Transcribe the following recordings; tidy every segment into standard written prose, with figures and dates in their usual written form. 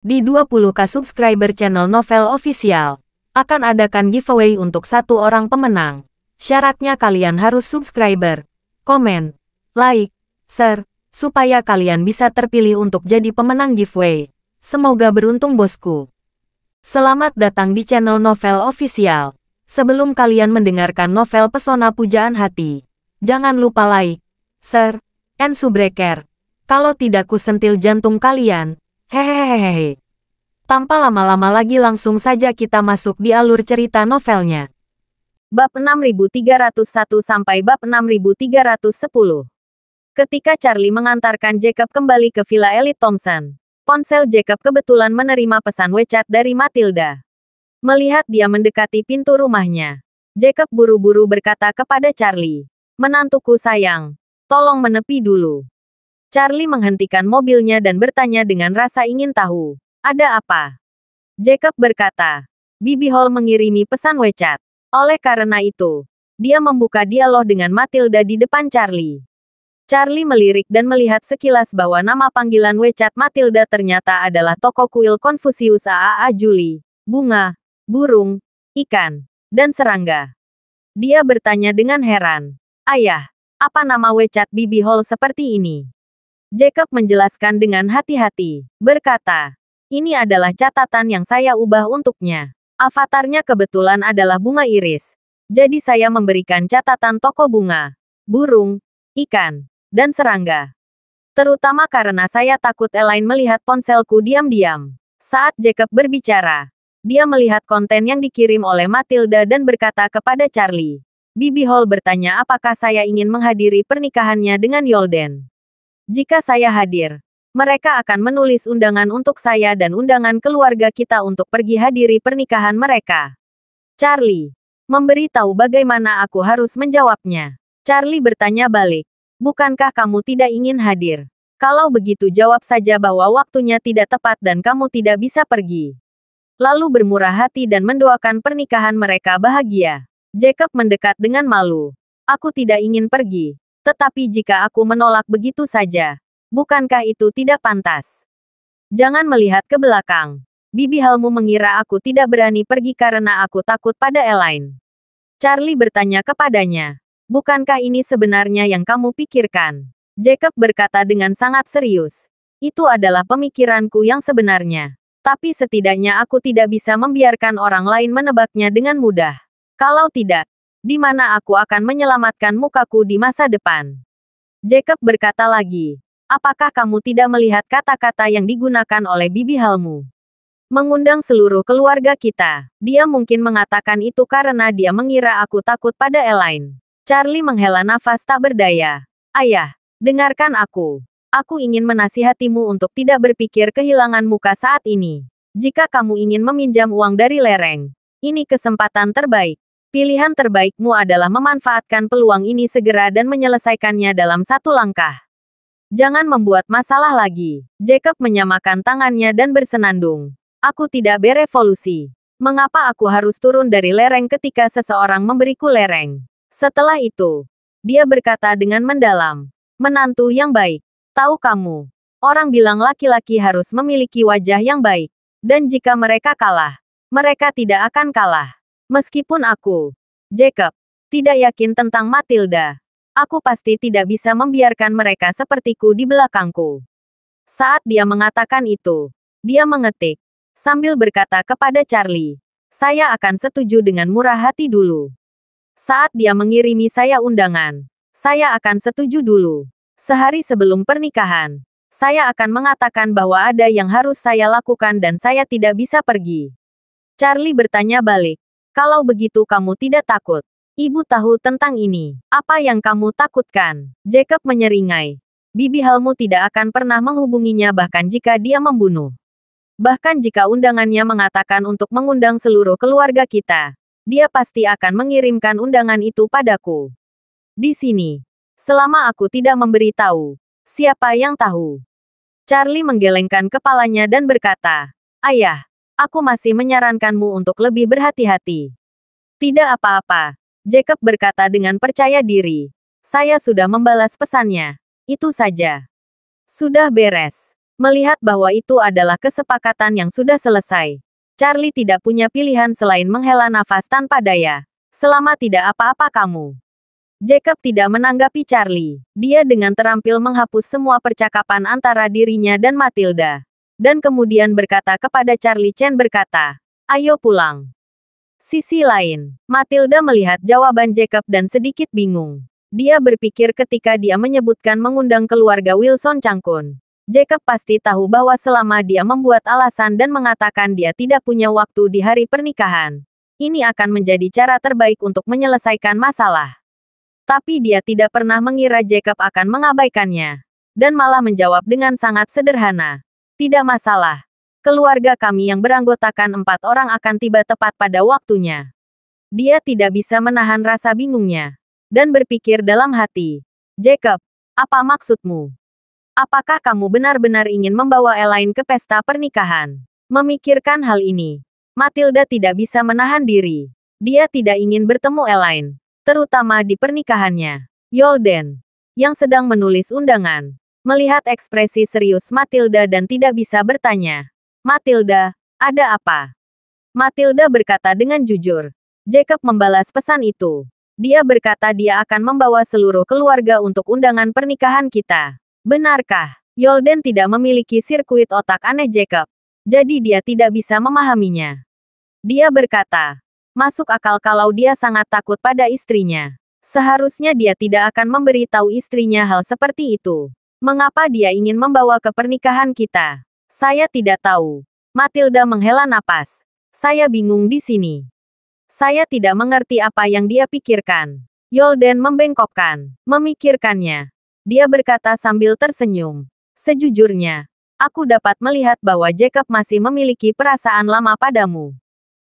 Di 20k subscriber channel Novel Official, akan adakan giveaway untuk satu orang pemenang. Syaratnya kalian harus subscriber, komen, like, share, supaya kalian bisa terpilih untuk jadi pemenang giveaway. Semoga beruntung bosku. Selamat datang di channel Novel Official. Sebelum kalian mendengarkan novel Pesona Pujaan Hati, jangan lupa like, share, and subscribe. Kalau tidak kusentil jantung kalian. Hehehehe. Tanpa lama-lama lagi langsung saja kita masuk di alur cerita novelnya. Bab 6301 sampai bab 6310. Ketika Charlie mengantarkan Jacob kembali ke Villa Elite Thompson, ponsel Jacob kebetulan menerima pesan WeChat dari Matilda. Melihat dia mendekati pintu rumahnya, Jacob buru-buru berkata kepada Charlie, "Menantuku sayang, tolong menepi dulu." Charlie menghentikan mobilnya dan bertanya dengan rasa ingin tahu. Ada apa? Jacob berkata, Bibi Hall mengirimi pesan WeChat. Oleh karena itu, dia membuka dialog dengan Matilda di depan Charlie. Charlie melirik dan melihat sekilas bahwa nama panggilan WeChat Matilda ternyata adalah toko kuil Confucius AAA Julie, bunga, burung, ikan, dan serangga. Dia bertanya dengan heran, "Ayah, apa nama WeChat Bibi Hall seperti ini?" Jacob menjelaskan dengan hati-hati, berkata, "Ini adalah catatan yang saya ubah untuknya. Avatarnya kebetulan adalah bunga iris. Jadi saya memberikan catatan toko bunga, burung, ikan, dan serangga. Terutama karena saya takut Elaine melihat ponselku diam-diam." Saat Jacob berbicara, dia melihat konten yang dikirim oleh Matilda dan berkata kepada Charlie, "Bibi Hall bertanya apakah saya ingin menghadiri pernikahannya dengan Yolden. Jika saya hadir, mereka akan menulis undangan untuk saya dan undangan keluarga kita untuk pergi hadiri pernikahan mereka." Charlie memberitahu bagaimana aku harus menjawabnya. Charlie bertanya balik, "Bukankah kamu tidak ingin hadir? Kalau begitu jawab saja bahwa waktunya tidak tepat dan kamu tidak bisa pergi. Lalu bermurah hati dan mendoakan pernikahan mereka bahagia." Jacob mendekat dengan malu. "Aku tidak ingin pergi. Tetapi jika aku menolak begitu saja, bukankah itu tidak pantas? Jangan melihat ke belakang. Bibi Halmu mengira aku tidak berani pergi karena aku takut pada Elaine." Charlie bertanya kepadanya, "Bukankah ini sebenarnya yang kamu pikirkan?" Jacob berkata dengan sangat serius, "Itu adalah pemikiranku yang sebenarnya. Tapi setidaknya aku tidak bisa membiarkan orang lain menebaknya dengan mudah. Kalau tidak, di mana aku akan menyelamatkan mukaku di masa depan?" Jacob berkata lagi, "Apakah kamu tidak melihat kata-kata yang digunakan oleh Bibi Halmu? Mengundang seluruh keluarga kita. Dia mungkin mengatakan itu karena dia mengira aku takut pada Elaine." Charlie menghela nafas tak berdaya. "Ayah, dengarkan aku. Aku ingin menasihatimu untuk tidak berpikir kehilangan muka saat ini. Jika kamu ingin meminjam uang dari lereng, ini kesempatan terbaik. Pilihan terbaikmu adalah memanfaatkan peluang ini segera dan menyelesaikannya dalam satu langkah. Jangan membuat masalah lagi." Jacob menyamakan tangannya dan bersenandung. "Aku tidak berevolusi. Mengapa aku harus turun dari lereng ketika seseorang memberiku lereng?" Setelah itu, dia berkata dengan mendalam, "Menantu yang baik. Tahu kamu, orang bilang laki-laki harus memiliki wajah yang baik. Dan jika mereka kalah, mereka tidak akan kalah. Meskipun aku, Jacob, tidak yakin tentang Matilda, aku pasti tidak bisa membiarkan mereka sepertiku di belakangku." Saat dia mengatakan itu, dia mengetik, sambil berkata kepada Charlie, "Saya akan setuju dengan murah hati dulu. Saat dia mengirimi saya undangan, saya akan setuju dulu. Sehari sebelum pernikahan, saya akan mengatakan bahwa ada yang harus saya lakukan dan saya tidak bisa pergi." Charlie bertanya balik, "Kalau begitu kamu tidak takut? Ibu tahu tentang ini. Apa yang kamu takutkan?" Jacob menyeringai. "Bibi Halmu tidak akan pernah menghubunginya bahkan jika dia membunuh. Bahkan jika undangannya mengatakan untuk mengundang seluruh keluarga kita, dia pasti akan mengirimkan undangan itu padaku. Di sini, selama aku tidak memberitahu, siapa yang tahu?" Charlie menggelengkan kepalanya dan berkata, "Ayah, aku masih menyarankanmu untuk lebih berhati-hati." "Tidak apa-apa," Jacob berkata dengan percaya diri. "Saya sudah membalas pesannya. Itu saja. Sudah beres." Melihat bahwa itu adalah kesepakatan yang sudah selesai, Charlie tidak punya pilihan selain menghela nafas tanpa daya. Selama tidak apa-apa kamu. Jacob tidak menanggapi Charlie. Dia dengan terampil menghapus semua percakapan antara dirinya dan Matilda. Dan kemudian berkata kepada Charlie Chen berkata, "Ayo pulang." Sisi lain, Matilda melihat jawaban Jacob dan sedikit bingung. Dia berpikir ketika dia menyebutkan mengundang keluarga Wilson Changkun. Jacob pasti tahu bahwa selama dia membuat alasan dan mengatakan dia tidak punya waktu di hari pernikahan, ini akan menjadi cara terbaik untuk menyelesaikan masalah. Tapi dia tidak pernah mengira Jacob akan mengabaikannya. Dan malah menjawab dengan sangat sederhana. "Tidak masalah. Keluarga kami yang beranggotakan 4 orang akan tiba tepat pada waktunya." Dia tidak bisa menahan rasa bingungnya. Dan berpikir dalam hati, "Jacob, apa maksudmu? Apakah kamu benar-benar ingin membawa Elaine ke pesta pernikahan?" Memikirkan hal ini, Matilda tidak bisa menahan diri. Dia tidak ingin bertemu Elaine, terutama di pernikahannya. Yolden, yang sedang menulis undangan, melihat ekspresi serius Matilda dan tidak bisa bertanya. "Matilda, ada apa?" Matilda berkata dengan jujur. Jacob membalas pesan itu. Dia berkata dia akan membawa seluruh keluarga untuk undangan pernikahan kita. Benarkah? Yolden tidak memiliki sirkuit otak aneh Jacob. Jadi dia tidak bisa memahaminya. Dia berkata, masuk akal kalau dia sangat takut pada istrinya. Seharusnya dia tidak akan memberi tahu istrinya hal seperti itu. Mengapa dia ingin membawa ke pernikahan kita? Saya tidak tahu. Matilda menghela napas. Saya bingung di sini. Saya tidak mengerti apa yang dia pikirkan. Yolden membengkokkan, memikirkannya. Dia berkata sambil tersenyum. Sejujurnya, aku dapat melihat bahwa Jacob masih memiliki perasaan lama padamu.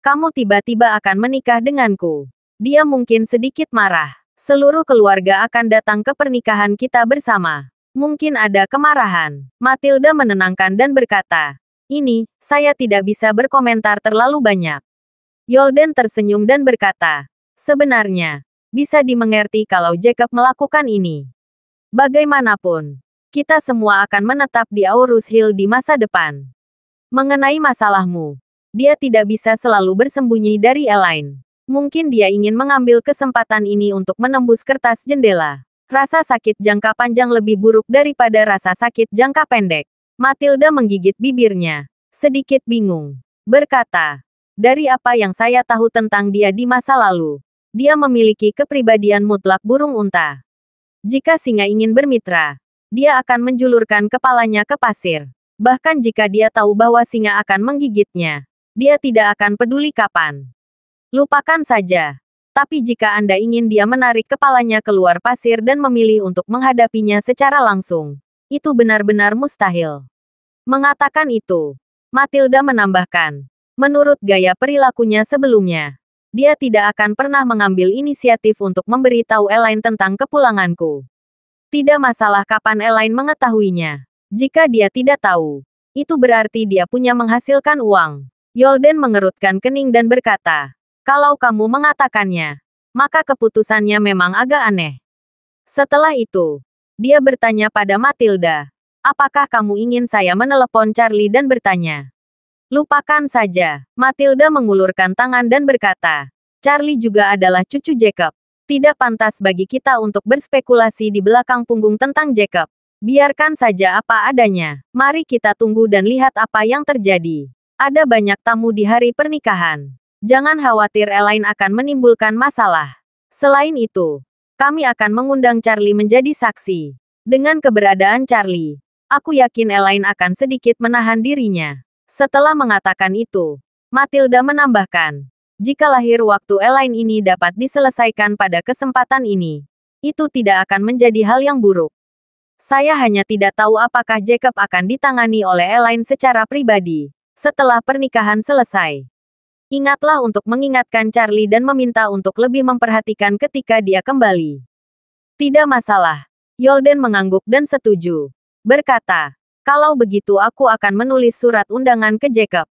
Kamu tiba-tiba akan menikah denganku. Dia mungkin sedikit marah. Seluruh keluarga akan datang ke pernikahan kita bersama. Mungkin ada kemarahan. Matilda menenangkan dan berkata, "Ini, saya tidak bisa berkomentar terlalu banyak." Yolden tersenyum dan berkata, "Sebenarnya, bisa dimengerti kalau Jacob melakukan ini. Bagaimanapun, kita semua akan menetap di Aurus Hill di masa depan. Mengenai masalahmu, dia tidak bisa selalu bersembunyi dari Elaine. Mungkin dia ingin mengambil kesempatan ini untuk menembus kertas jendela. Rasa sakit jangka panjang lebih buruk daripada rasa sakit jangka pendek." Matilda menggigit bibirnya, sedikit bingung. Berkata, "Dari apa yang saya tahu tentang dia di masa lalu, dia memiliki kepribadian mutlak burung unta. Jika singa ingin bermitra, dia akan menjulurkan kepalanya ke pasir. Bahkan jika dia tahu bahwa singa akan menggigitnya, dia tidak akan peduli kapan. Lupakan saja. Tapi jika Anda ingin dia menarik kepalanya keluar pasir dan memilih untuk menghadapinya secara langsung, itu benar-benar mustahil." Mengatakan itu, Matilda menambahkan, menurut gaya perilakunya sebelumnya, dia tidak akan pernah mengambil inisiatif untuk memberitahu Elaine tentang kepulanganku. Tidak masalah kapan Elaine mengetahuinya. Jika dia tidak tahu, itu berarti dia punya menghasilkan uang. Yolden mengerutkan kening dan berkata, "Kalau kamu mengatakannya, maka keputusannya memang agak aneh." Setelah itu, dia bertanya pada Matilda, "Apakah kamu ingin saya menelepon Charlie dan bertanya?" "Lupakan saja." Matilda mengulurkan tangan dan berkata, "Charlie juga adalah cucu Jacob. Tidak pantas bagi kita untuk berspekulasi di belakang punggung tentang Jacob. Biarkan saja apa adanya. Mari kita tunggu dan lihat apa yang terjadi. Ada banyak tamu di hari pernikahan. Jangan khawatir Elaine akan menimbulkan masalah. Selain itu, kami akan mengundang Charlie menjadi saksi. Dengan keberadaan Charlie, aku yakin Elaine akan sedikit menahan dirinya." Setelah mengatakan itu, Matilda menambahkan, "Jika lahir waktu Elaine ini dapat diselesaikan pada kesempatan ini, itu tidak akan menjadi hal yang buruk. Saya hanya tidak tahu apakah Jacob akan ditangani oleh Elaine secara pribadi setelah pernikahan selesai. Ingatlah untuk mengingatkan Charlie dan meminta untuk lebih memperhatikan ketika dia kembali." "Tidak masalah." Yolden mengangguk dan setuju. Berkata, "Kalau begitu aku akan menulis surat undangan ke Jacob.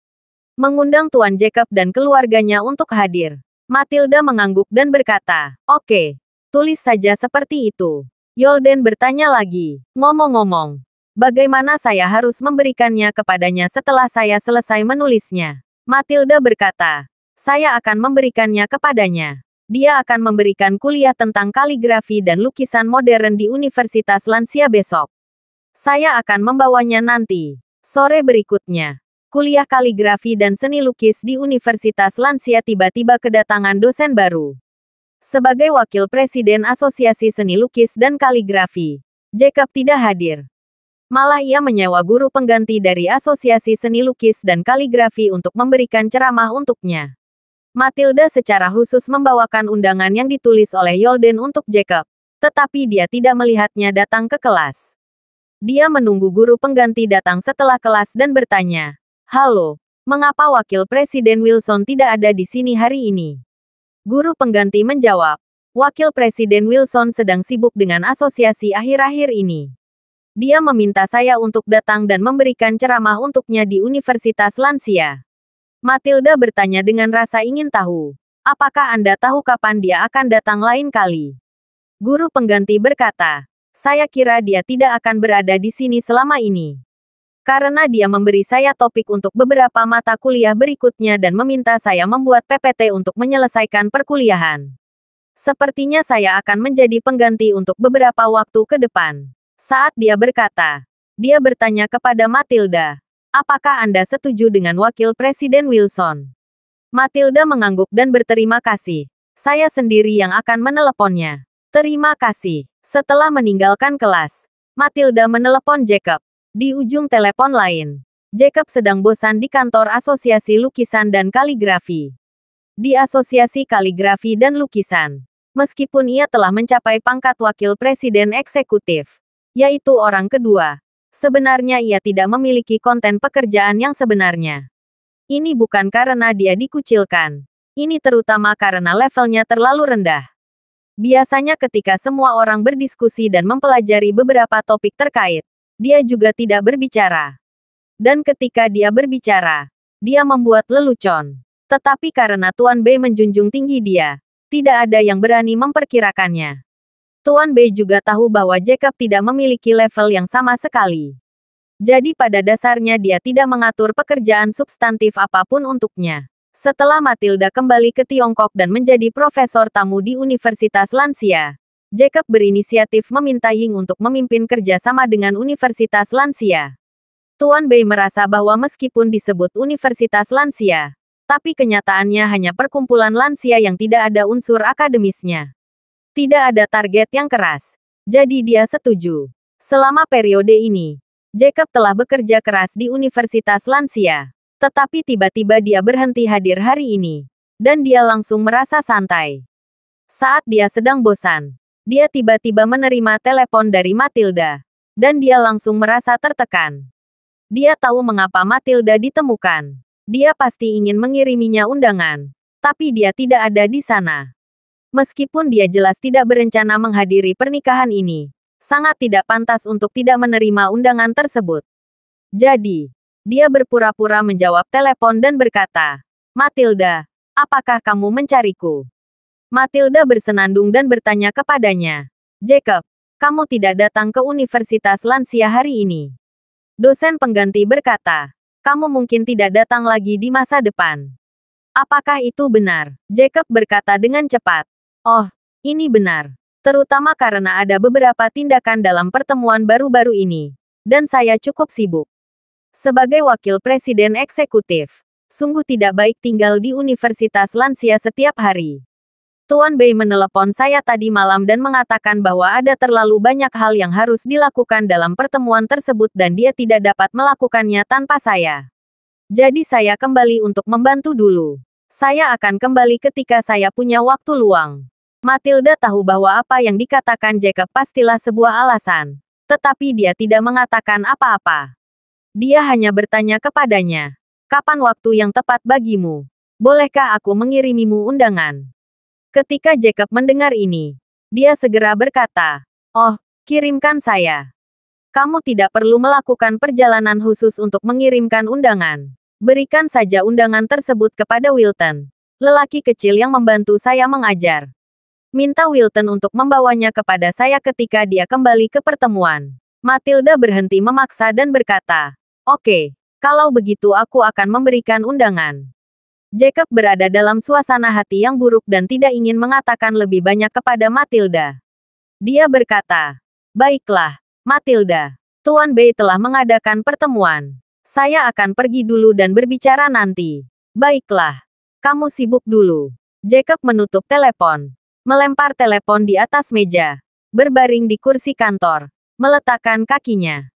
Mengundang Tuan Jacob dan keluarganya untuk hadir." Matilda mengangguk dan berkata, "Oke, tulis saja seperti itu." Yolden bertanya lagi, "Ngomong-ngomong, Bagaimana saya harus memberikannya kepadanya setelah saya selesai menulisnya? Matilda berkata, saya akan memberikannya kepadanya. Dia akan memberikan kuliah tentang kaligrafi dan lukisan modern di Universitas Lancia besok. Saya akan membawanya nanti. Sore berikutnya, kuliah kaligrafi dan seni lukis di Universitas Lancia tiba-tiba kedatangan dosen baru. Sebagai wakil presiden Asosiasi Seni Lukis dan Kaligrafi, Jacob tidak hadir. Malah ia menyewa guru pengganti dari Asosiasi Seni Lukis dan Kaligrafi untuk memberikan ceramah untuknya. Matilda secara khusus membawakan undangan yang ditulis oleh Yolden untuk Jacob, tetapi dia tidak melihatnya datang ke kelas. Dia menunggu guru pengganti datang setelah kelas dan bertanya, "Halo, mengapa Wakil Presiden Wilson tidak ada di sini hari ini?" Guru pengganti menjawab, "Wakil Presiden Wilson sedang sibuk dengan asosiasi akhir-akhir ini. Dia meminta saya untuk datang dan memberikan ceramah untuknya di Universitas Lancia." Matilda bertanya dengan rasa ingin tahu. Apakah Anda tahu kapan dia akan datang lain kali? Guru pengganti berkata, saya kira dia tidak akan berada di sini selama ini. Karena dia memberi saya topik untuk beberapa mata kuliah berikutnya dan meminta saya membuat PPT untuk menyelesaikan perkuliahan. Sepertinya saya akan menjadi pengganti untuk beberapa waktu ke depan. Saat dia berkata, dia bertanya kepada Matilda, apakah Anda setuju dengan Wakil Presiden Wilson? Matilda mengangguk dan berterima kasih. Saya sendiri yang akan meneleponnya. Terima kasih. Setelah meninggalkan kelas, Matilda menelepon Jacob. Di ujung telepon lain, Jacob sedang bosan di kantor Asosiasi Lukisan dan Kaligrafi. Di Asosiasi Kaligrafi dan Lukisan, meskipun ia telah mencapai pangkat Wakil Presiden Eksekutif, yaitu orang kedua, sebenarnya ia tidak memiliki konten pekerjaan yang sebenarnya. Ini bukan karena dia dikucilkan. Ini terutama karena levelnya terlalu rendah. Biasanya ketika semua orang berdiskusi dan mempelajari beberapa topik terkait, dia juga tidak berbicara. Dan ketika dia berbicara, dia membuat lelucon. Tetapi karena Tuan B menjunjung tinggi dia, tidak ada yang berani memperkirakannya. Tuan B juga tahu bahwa Jacob tidak memiliki level yang sama sekali. Jadi pada dasarnya dia tidak mengatur pekerjaan substantif apapun untuknya. Setelah Matilda kembali ke Tiongkok dan menjadi profesor tamu di Universitas Lancia, Jacob berinisiatif meminta Ying untuk memimpin kerjasama dengan Universitas Lancia. Tuan Bei merasa bahwa meskipun disebut Universitas Lancia, tapi kenyataannya hanya perkumpulan lansia yang tidak ada unsur akademisnya. Tidak ada target yang keras. Jadi dia setuju. Selama periode ini, Jacob telah bekerja keras di Universitas Lancia. Tetapi tiba-tiba dia berhenti hadir hari ini. Dan dia langsung merasa santai. Saat dia sedang bosan, dia tiba-tiba menerima telepon dari Matilda. Dan dia langsung merasa tertekan. Dia tahu mengapa Matilda ditemukan. Dia pasti ingin mengiriminya undangan. Tapi dia tidak ada di sana. Meskipun dia jelas tidak berencana menghadiri pernikahan ini, sangat tidak pantas untuk tidak menerima undangan tersebut. Jadi, dia berpura-pura menjawab telepon dan berkata, Matilda, apakah kamu mencariku? Matilda bersenandung dan bertanya kepadanya, Jacob, kamu tidak datang ke Universitas Lancia hari ini. Dosen pengganti berkata, kamu mungkin tidak datang lagi di masa depan. Apakah itu benar? Jacob berkata dengan cepat, oh, ini benar. Terutama karena ada beberapa tindakan dalam pertemuan baru-baru ini. Dan saya cukup sibuk. Sebagai wakil presiden eksekutif, sungguh tidak baik tinggal di Universitas Lancia setiap hari. Tuan Bei menelepon saya tadi malam dan mengatakan bahwa ada terlalu banyak hal yang harus dilakukan dalam pertemuan tersebut dan dia tidak dapat melakukannya tanpa saya. Jadi saya kembali untuk membantu dulu. Saya akan kembali ketika saya punya waktu luang. Matilda tahu bahwa apa yang dikatakan Jacob pastilah sebuah alasan. Tetapi dia tidak mengatakan apa-apa. Dia hanya bertanya kepadanya, kapan waktu yang tepat bagimu? Bolehkah aku mengirimimu undangan? Ketika Jacob mendengar ini, dia segera berkata, oh, kirimkan saya. Kamu tidak perlu melakukan perjalanan khusus untuk mengirimkan undangan. Berikan saja undangan tersebut kepada Wilton, lelaki kecil yang membantu saya mengajar. Minta Wilton untuk membawanya kepada saya ketika dia kembali ke pertemuan. Matilda berhenti memaksa dan berkata, "Oke, kalau begitu aku akan memberikan undangan." Jacob berada dalam suasana hati yang buruk dan tidak ingin mengatakan lebih banyak kepada Matilda. Dia berkata, "Baiklah, Matilda. Tuan Bei telah mengadakan pertemuan. Saya akan pergi dulu dan berbicara nanti." "Baiklah. Kamu sibuk dulu." Jacob menutup telepon. Melempar telepon di atas meja. Berbaring di kursi kantor. Meletakkan kakinya.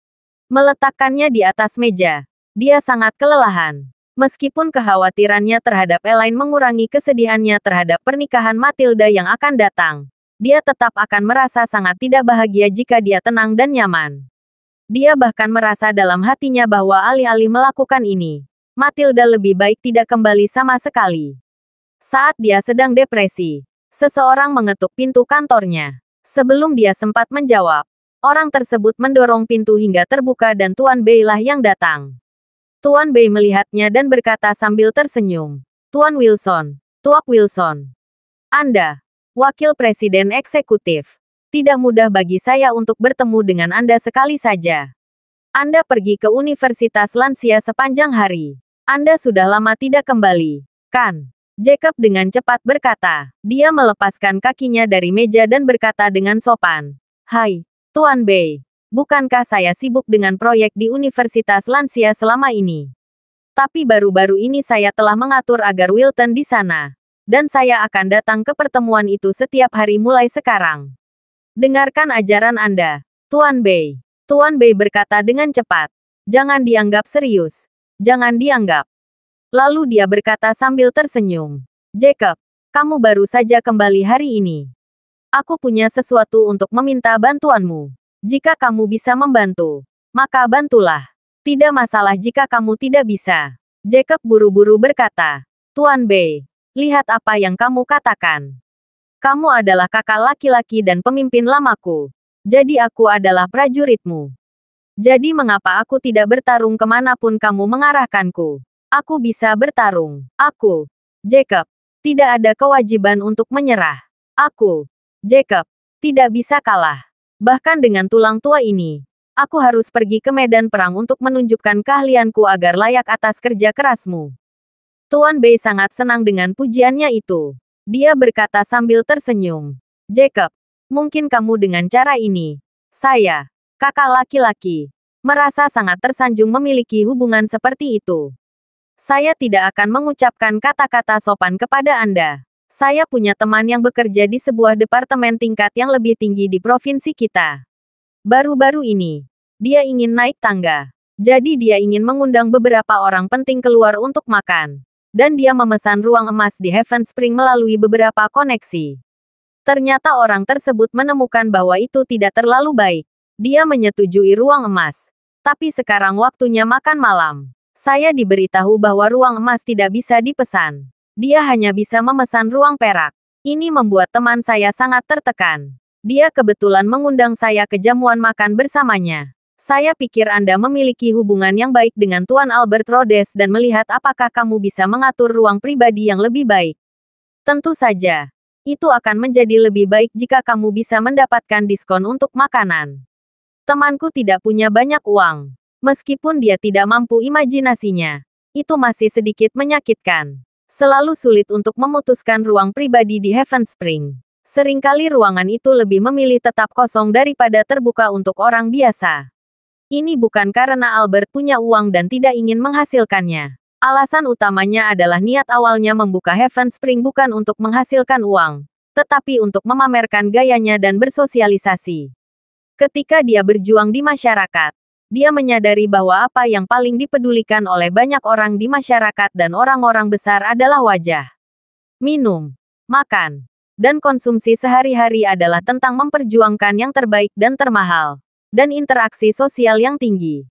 Meletakkannya di atas meja. Dia sangat kelelahan. Meskipun kekhawatirannya terhadap Elaine mengurangi kesedihannya terhadap pernikahan Matilda yang akan datang, dia tetap akan merasa sangat tidak bahagia jika dia tenang dan nyaman. Dia bahkan merasa dalam hatinya bahwa alih-alih melakukan ini, Matilda lebih baik tidak kembali sama sekali. Saat dia sedang depresi, seseorang mengetuk pintu kantornya. Sebelum dia sempat menjawab, orang tersebut mendorong pintu hingga terbuka dan Tuan Bei lah yang datang. Tuan Bei melihatnya dan berkata sambil tersenyum, "Tuan Wilson, Tuan Wilson. Anda, Wakil Presiden Eksekutif. Tidak mudah bagi saya untuk bertemu dengan Anda sekali saja. Anda pergi ke Universitas Lansia sepanjang hari. Anda sudah lama tidak kembali, kan?" Jacob dengan cepat berkata. Dia melepaskan kakinya dari meja dan berkata dengan sopan, "Hai, Tuan Bei. Bukankah saya sibuk dengan proyek di Universitas Lansia selama ini? Tapi baru-baru ini saya telah mengatur agar Wilton di sana. Dan saya akan datang ke pertemuan itu setiap hari mulai sekarang. Dengarkan ajaran Anda, Tuan Bei." Tuan Bei berkata dengan cepat. "Jangan dianggap serius. Jangan dianggap." Lalu dia berkata sambil tersenyum, "Jacob, kamu baru saja kembali hari ini. Aku punya sesuatu untuk meminta bantuanmu. Jika kamu bisa membantu, maka bantulah. Tidak masalah jika kamu tidak bisa." Jacob buru-buru berkata, "Tuan Bei, lihat apa yang kamu katakan. Kamu adalah kakak laki-laki dan pemimpin lamaku. Jadi aku adalah prajuritmu. Jadi mengapa aku tidak bertarung kemanapun kamu mengarahkanku? Aku bisa bertarung. Aku, Jacob, tidak ada kewajiban untuk menyerah. Aku, Jacob, tidak bisa kalah. Bahkan dengan tulang tua ini, aku harus pergi ke medan perang untuk menunjukkan keahlianku agar layak atas kerja kerasmu." Tuan Bei sangat senang dengan pujiannya itu. Dia berkata sambil tersenyum, "Jacob, mungkin kamu dengan cara ini, saya, kakak laki-laki, merasa sangat tersanjung memiliki hubungan seperti itu. Saya tidak akan mengucapkan kata-kata sopan kepada Anda. Saya punya teman yang bekerja di sebuah departemen tingkat yang lebih tinggi di provinsi kita. Baru-baru ini, dia ingin naik tangga. Jadi dia ingin mengundang beberapa orang penting keluar untuk makan. Dan dia memesan ruang emas di Heaven Spring melalui beberapa koneksi. Ternyata orang tersebut menemukan bahwa itu tidak terlalu baik. Dia menyetujui ruang emas. Tapi sekarang waktunya makan malam. Saya diberitahu bahwa ruang emas tidak bisa dipesan. Dia hanya bisa memesan ruang perak. Ini membuat teman saya sangat tertekan. Dia kebetulan mengundang saya ke jamuan makan bersamanya. Saya pikir Anda memiliki hubungan yang baik dengan Tuan Albert Rhodes dan melihat apakah kamu bisa mengatur ruang pribadi yang lebih baik. Tentu saja. Itu akan menjadi lebih baik jika kamu bisa mendapatkan diskon untuk makanan. Temanku tidak punya banyak uang. Meskipun dia tidak mampu imajinasinya, itu masih sedikit menyakitkan. Selalu sulit untuk memutuskan ruang pribadi di Heaven Spring. Seringkali ruangan itu lebih memilih tetap kosong daripada terbuka untuk orang biasa. Ini bukan karena Albert punya uang dan tidak ingin menghasilkannya. Alasan utamanya adalah niat awalnya membuka Heaven Spring bukan untuk menghasilkan uang, tetapi untuk memamerkan gayanya dan bersosialisasi. Ketika dia berjuang di masyarakat, dia menyadari bahwa apa yang paling dipedulikan oleh banyak orang di masyarakat dan orang-orang besar adalah wajah, minum, makan, dan konsumsi sehari-hari adalah tentang memperjuangkan yang terbaik dan termahal, dan interaksi sosial yang tinggi.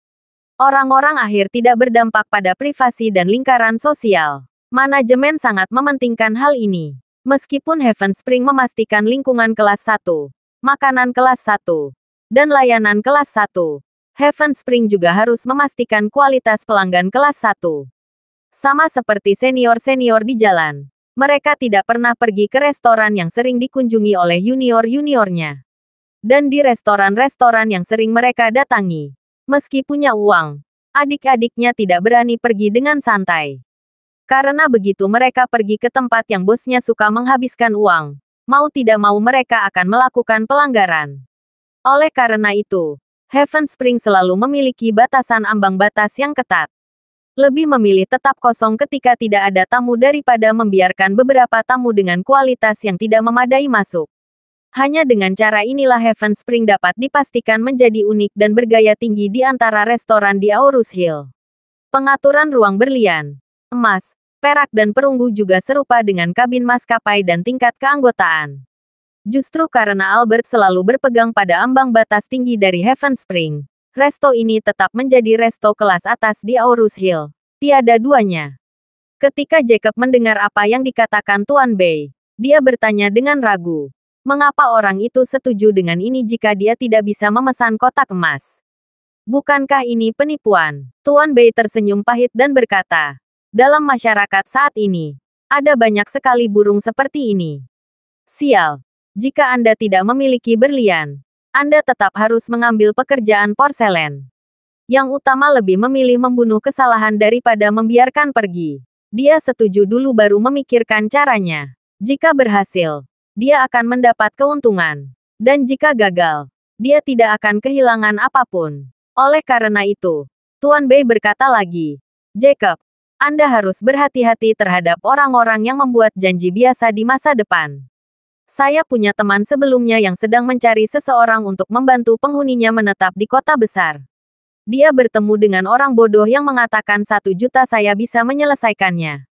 Orang-orang akhir tidak berdampak pada privasi dan lingkaran sosial. Manajemen sangat mementingkan hal ini. Meskipun Heaven Spring memastikan lingkungan kelas 1, makanan kelas 1, dan layanan kelas 1, Heaven Spring juga harus memastikan kualitas pelanggan kelas 1. Sama seperti senior-senior di jalan, mereka tidak pernah pergi ke restoran yang sering dikunjungi oleh junior-juniornya. Dan di restoran-restoran yang sering mereka datangi. Meski punya uang, adik-adiknya tidak berani pergi dengan santai. Karena begitu mereka pergi ke tempat yang bosnya suka menghabiskan uang, mau tidak mau mereka akan melakukan pelanggaran. Oleh karena itu, Heaven Spring selalu memiliki batasan ambang batas yang ketat. Lebih memilih tetap kosong ketika tidak ada tamu daripada membiarkan beberapa tamu dengan kualitas yang tidak memadai masuk. Hanya dengan cara inilah Heaven Spring dapat dipastikan menjadi unik dan bergaya tinggi di antara restoran di Aurus Hill. Pengaturan ruang berlian, emas, perak dan perunggu juga serupa dengan kabin maskapai dan tingkat keanggotaan. Justru karena Albert selalu berpegang pada ambang batas tinggi dari Heaven Spring, resto ini tetap menjadi resto kelas atas di Aurus Hill. Tiada duanya. Ketika Jacob mendengar apa yang dikatakan Tuan Bei, dia bertanya dengan ragu. Mengapa orang itu setuju dengan ini jika dia tidak bisa memesan kotak emas? Bukankah ini penipuan? Tuan Bei tersenyum pahit dan berkata, dalam masyarakat saat ini, ada banyak sekali burung seperti ini. Sial, jika Anda tidak memiliki berlian, Anda tetap harus mengambil pekerjaan porselen. Yang utama lebih memilih membunuh kesalahan daripada membiarkan pergi. Dia setuju dulu baru memikirkan caranya. Jika berhasil, dia akan mendapat keuntungan. Dan jika gagal, dia tidak akan kehilangan apapun. Oleh karena itu, Tuan Bei berkata lagi, Jacob, Anda harus berhati-hati terhadap orang-orang yang membuat janji biasa di masa depan. Saya punya teman sebelumnya yang sedang mencari seseorang untuk membantu penghuninya menetap di kota besar. Dia bertemu dengan orang bodoh yang mengatakan 1 juta saya bisa menyelesaikannya.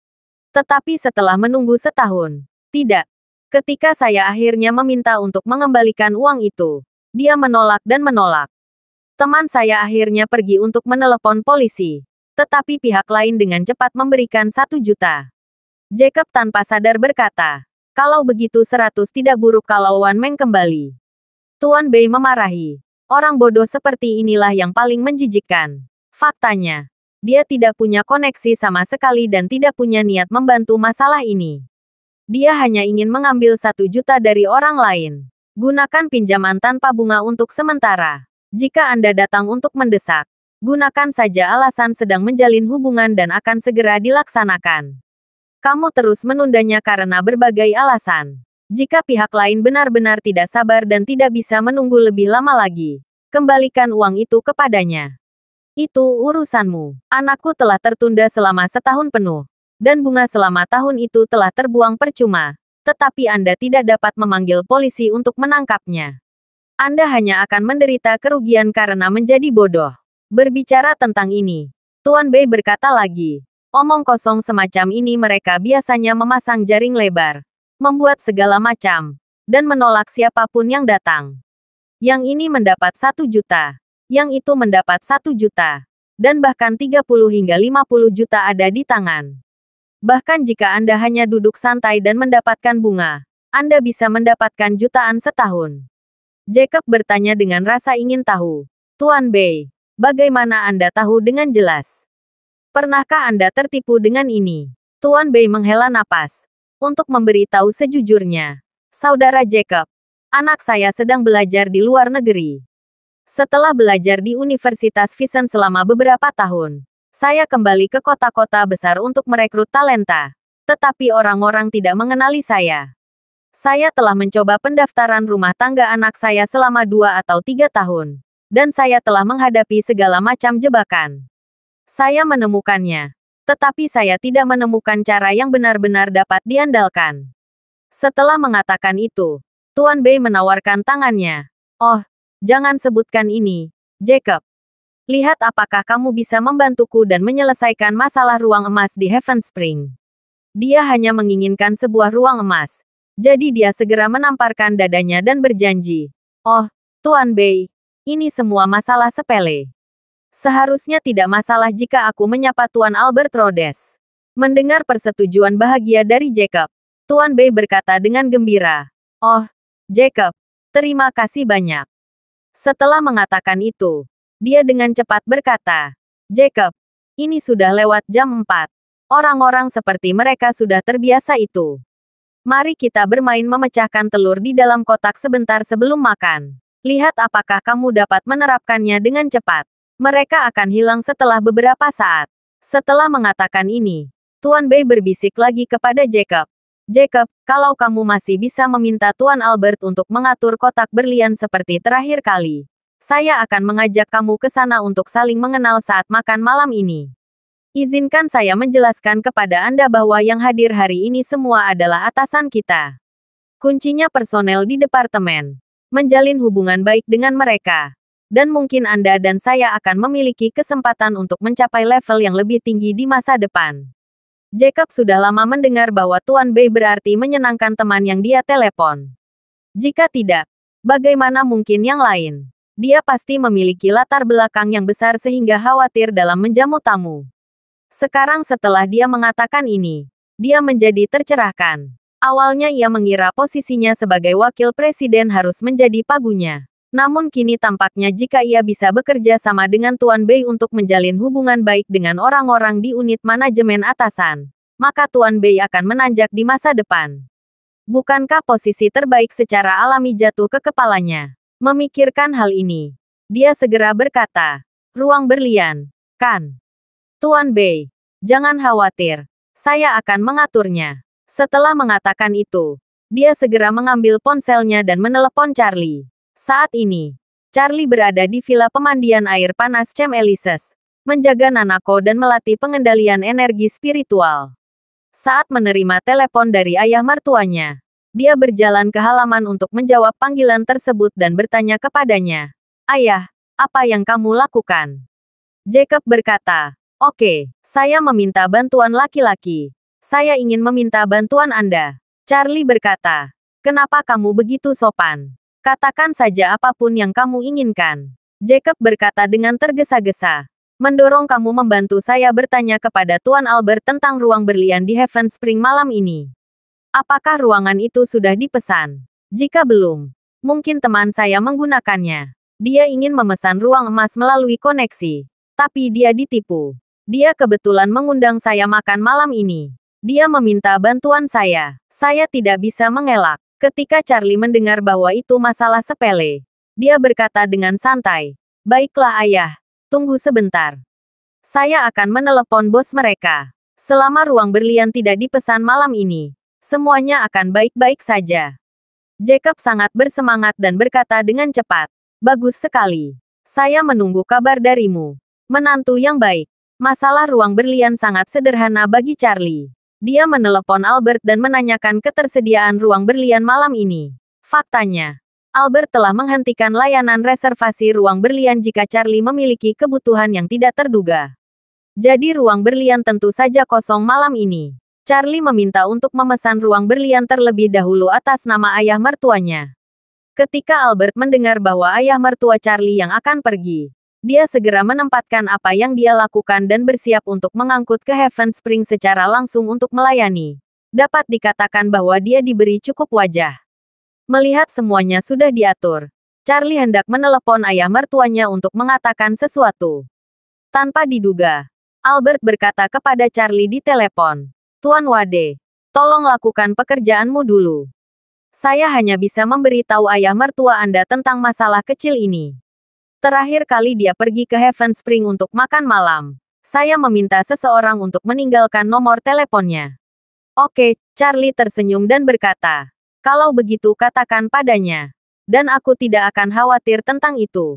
Tetapi setelah menunggu setahun, tidak. Ketika saya akhirnya meminta untuk mengembalikan uang itu, dia menolak dan menolak. Teman saya akhirnya pergi untuk menelepon polisi. Tetapi pihak lain dengan cepat memberikan 1 juta. Jacob tanpa sadar berkata, kalau begitu 100 tidak buruk kalau Wan Meng kembali. Tuan Bei memarahi. Orang bodoh seperti inilah yang paling menjijikkan. Faktanya, dia tidak punya koneksi sama sekali dan tidak punya niat membantu masalah ini. Dia hanya ingin mengambil 1 juta dari orang lain. Gunakan pinjaman tanpa bunga untuk sementara. Jika Anda datang untuk mendesak, gunakan saja alasan sedang menjalin hubungan dan akan segera dilaksanakan. Kamu terus menundanya karena berbagai alasan. Jika pihak lain benar-benar tidak sabar dan tidak bisa menunggu lebih lama lagi, kembalikan uang itu kepadanya. Itu urusanmu. Anakku telah tertunda selama setahun penuh. Dan bunga selama tahun itu telah terbuang percuma, tetapi Anda tidak dapat memanggil polisi untuk menangkapnya. Anda hanya akan menderita kerugian karena menjadi bodoh. Berbicara tentang ini, Tuan Bei berkata lagi, omong kosong semacam ini mereka biasanya memasang jaring lebar, membuat segala macam, dan menolak siapapun yang datang. Yang ini mendapat 1 juta, yang itu mendapat 1 juta, dan bahkan 30 hingga 50 juta ada di tangan. Bahkan jika Anda hanya duduk santai dan mendapatkan bunga, Anda bisa mendapatkan jutaan setahun. Jacob bertanya dengan rasa ingin tahu. Tuan Bei, bagaimana Anda tahu dengan jelas? Pernahkah Anda tertipu dengan ini? Tuan Bei menghela napas. Untuk memberitahu sejujurnya, Saudara Jacob, anak saya sedang belajar di luar negeri. Setelah belajar di Universitas Vision selama beberapa tahun, saya kembali ke kota-kota besar untuk merekrut talenta. Tetapi orang-orang tidak mengenali saya. Saya telah mencoba pendaftaran rumah tangga anak saya selama 2 atau 3 tahun. Dan saya telah menghadapi segala macam jebakan. Saya menemukannya. Tetapi saya tidak menemukan cara yang benar-benar dapat diandalkan. Setelah mengatakan itu, Tuan Bei menawarkan tangannya. Oh, jangan sebutkan ini, Jacob. Lihat apakah kamu bisa membantuku dan menyelesaikan masalah ruang emas di Heaven Spring. Dia hanya menginginkan sebuah ruang emas. Jadi dia segera menamparkan dadanya dan berjanji. Oh, Tuan Bei, ini semua masalah sepele. Seharusnya tidak masalah jika aku menyapa Tuan Albert Rhodes. Mendengar persetujuan bahagia dari Jacob, Tuan Bei berkata dengan gembira. Oh, Jacob, terima kasih banyak. Setelah mengatakan itu, dia dengan cepat berkata, Jacob, ini sudah lewat jam 4. Orang-orang seperti mereka sudah terbiasa itu. Mari kita bermain memecahkan telur di dalam kotak sebentar sebelum makan. Lihat apakah kamu dapat menerapkannya dengan cepat. Mereka akan hilang setelah beberapa saat. Setelah mengatakan ini, Tuan Bei berbisik lagi kepada Jacob. Jacob, kalau kamu masih bisa meminta Tuan Albert untuk mengatur kotak berlian seperti terakhir kali, saya akan mengajak kamu ke sana untuk saling mengenal saat makan malam ini. Izinkan saya menjelaskan kepada Anda bahwa yang hadir hari ini semua adalah atasan kita. Kuncinya personel di departemen. Menjalin hubungan baik dengan mereka. Dan mungkin Anda dan saya akan memiliki kesempatan untuk mencapai level yang lebih tinggi di masa depan. Jacob sudah lama mendengar bahwa Tuan Bei berarti menyenangkan teman yang dia telepon. Jika tidak, bagaimana mungkin yang lain? Dia pasti memiliki latar belakang yang besar sehingga khawatir dalam menjamu tamu. Sekarang setelah dia mengatakan ini, dia menjadi tercerahkan. Awalnya ia mengira posisinya sebagai wakil presiden harus menjadi pagunya. Namun kini tampaknya jika ia bisa bekerja sama dengan Tuan Bei untuk menjalin hubungan baik dengan orang-orang di unit manajemen atasan, maka Tuan Bei akan menanjak di masa depan. Bukankah posisi terbaik secara alami jatuh ke kepalanya? Memikirkan hal ini, dia segera berkata, "Ruang berlian, kan? Tuan Bei, jangan khawatir, saya akan mengaturnya." Setelah mengatakan itu, dia segera mengambil ponselnya dan menelepon Charlie. Saat ini, Charlie berada di Villa Pemandian Air Panas Chem Elises, menjaga Nanako dan melatih pengendalian energi spiritual. Saat menerima telepon dari ayah mertuanya, dia berjalan ke halaman untuk menjawab panggilan tersebut dan bertanya kepadanya, "Ayah, apa yang kamu lakukan?" Jacob berkata, "Oke, saya meminta bantuan laki-laki. Saya ingin meminta bantuan Anda." Charlie berkata, "Kenapa kamu begitu sopan? Katakan saja apapun yang kamu inginkan." Jacob berkata dengan tergesa-gesa, "Mendorong kamu membantu saya bertanya kepada Tuan Albert tentang ruang berlian di Heaven Spring malam ini. Apakah ruangan itu sudah dipesan? Jika belum, mungkin teman saya menggunakannya. Dia ingin memesan ruang emas melalui koneksi, tapi dia ditipu. Dia kebetulan mengundang saya makan malam ini. Dia meminta bantuan saya. Saya tidak bisa mengelak." Ketika Charlie mendengar bahwa itu masalah sepele, dia berkata dengan santai, "Baiklah ayah, tunggu sebentar. Saya akan menelepon bos mereka. Selama ruang berlian tidak dipesan malam ini, semuanya akan baik-baik saja." Jacob sangat bersemangat dan berkata dengan cepat, "Bagus sekali. Saya menunggu kabar darimu. Menantu yang baik." Masalah ruang berlian sangat sederhana bagi Charlie. Dia menelepon Albert dan menanyakan ketersediaan ruang berlian malam ini. Faktanya, Albert telah menghentikan layanan reservasi ruang berlian jika Charlie memiliki kebutuhan yang tidak terduga. Jadi ruang berlian tentu saja kosong malam ini. Charlie meminta untuk memesan ruang berlian terlebih dahulu atas nama ayah mertuanya. Ketika Albert mendengar bahwa ayah mertua Charlie yang akan pergi, dia segera menempatkan apa yang dia lakukan dan bersiap untuk mengangkut ke Heaven Spring secara langsung untuk melayani. Dapat dikatakan bahwa dia diberi cukup wajah. Melihat semuanya sudah diatur, Charlie hendak menelepon ayah mertuanya untuk mengatakan sesuatu. Tanpa diduga, Albert berkata kepada Charlie di telepon, "Tuan Wade, tolong lakukan pekerjaanmu dulu. Saya hanya bisa memberitahu ayah mertua Anda tentang masalah kecil ini. Terakhir kali dia pergi ke Heaven Spring untuk makan malam, saya meminta seseorang untuk meninggalkan nomor teleponnya." "Oke," Charlie tersenyum dan berkata, "Kalau begitu katakan padanya. Dan aku tidak akan khawatir tentang itu."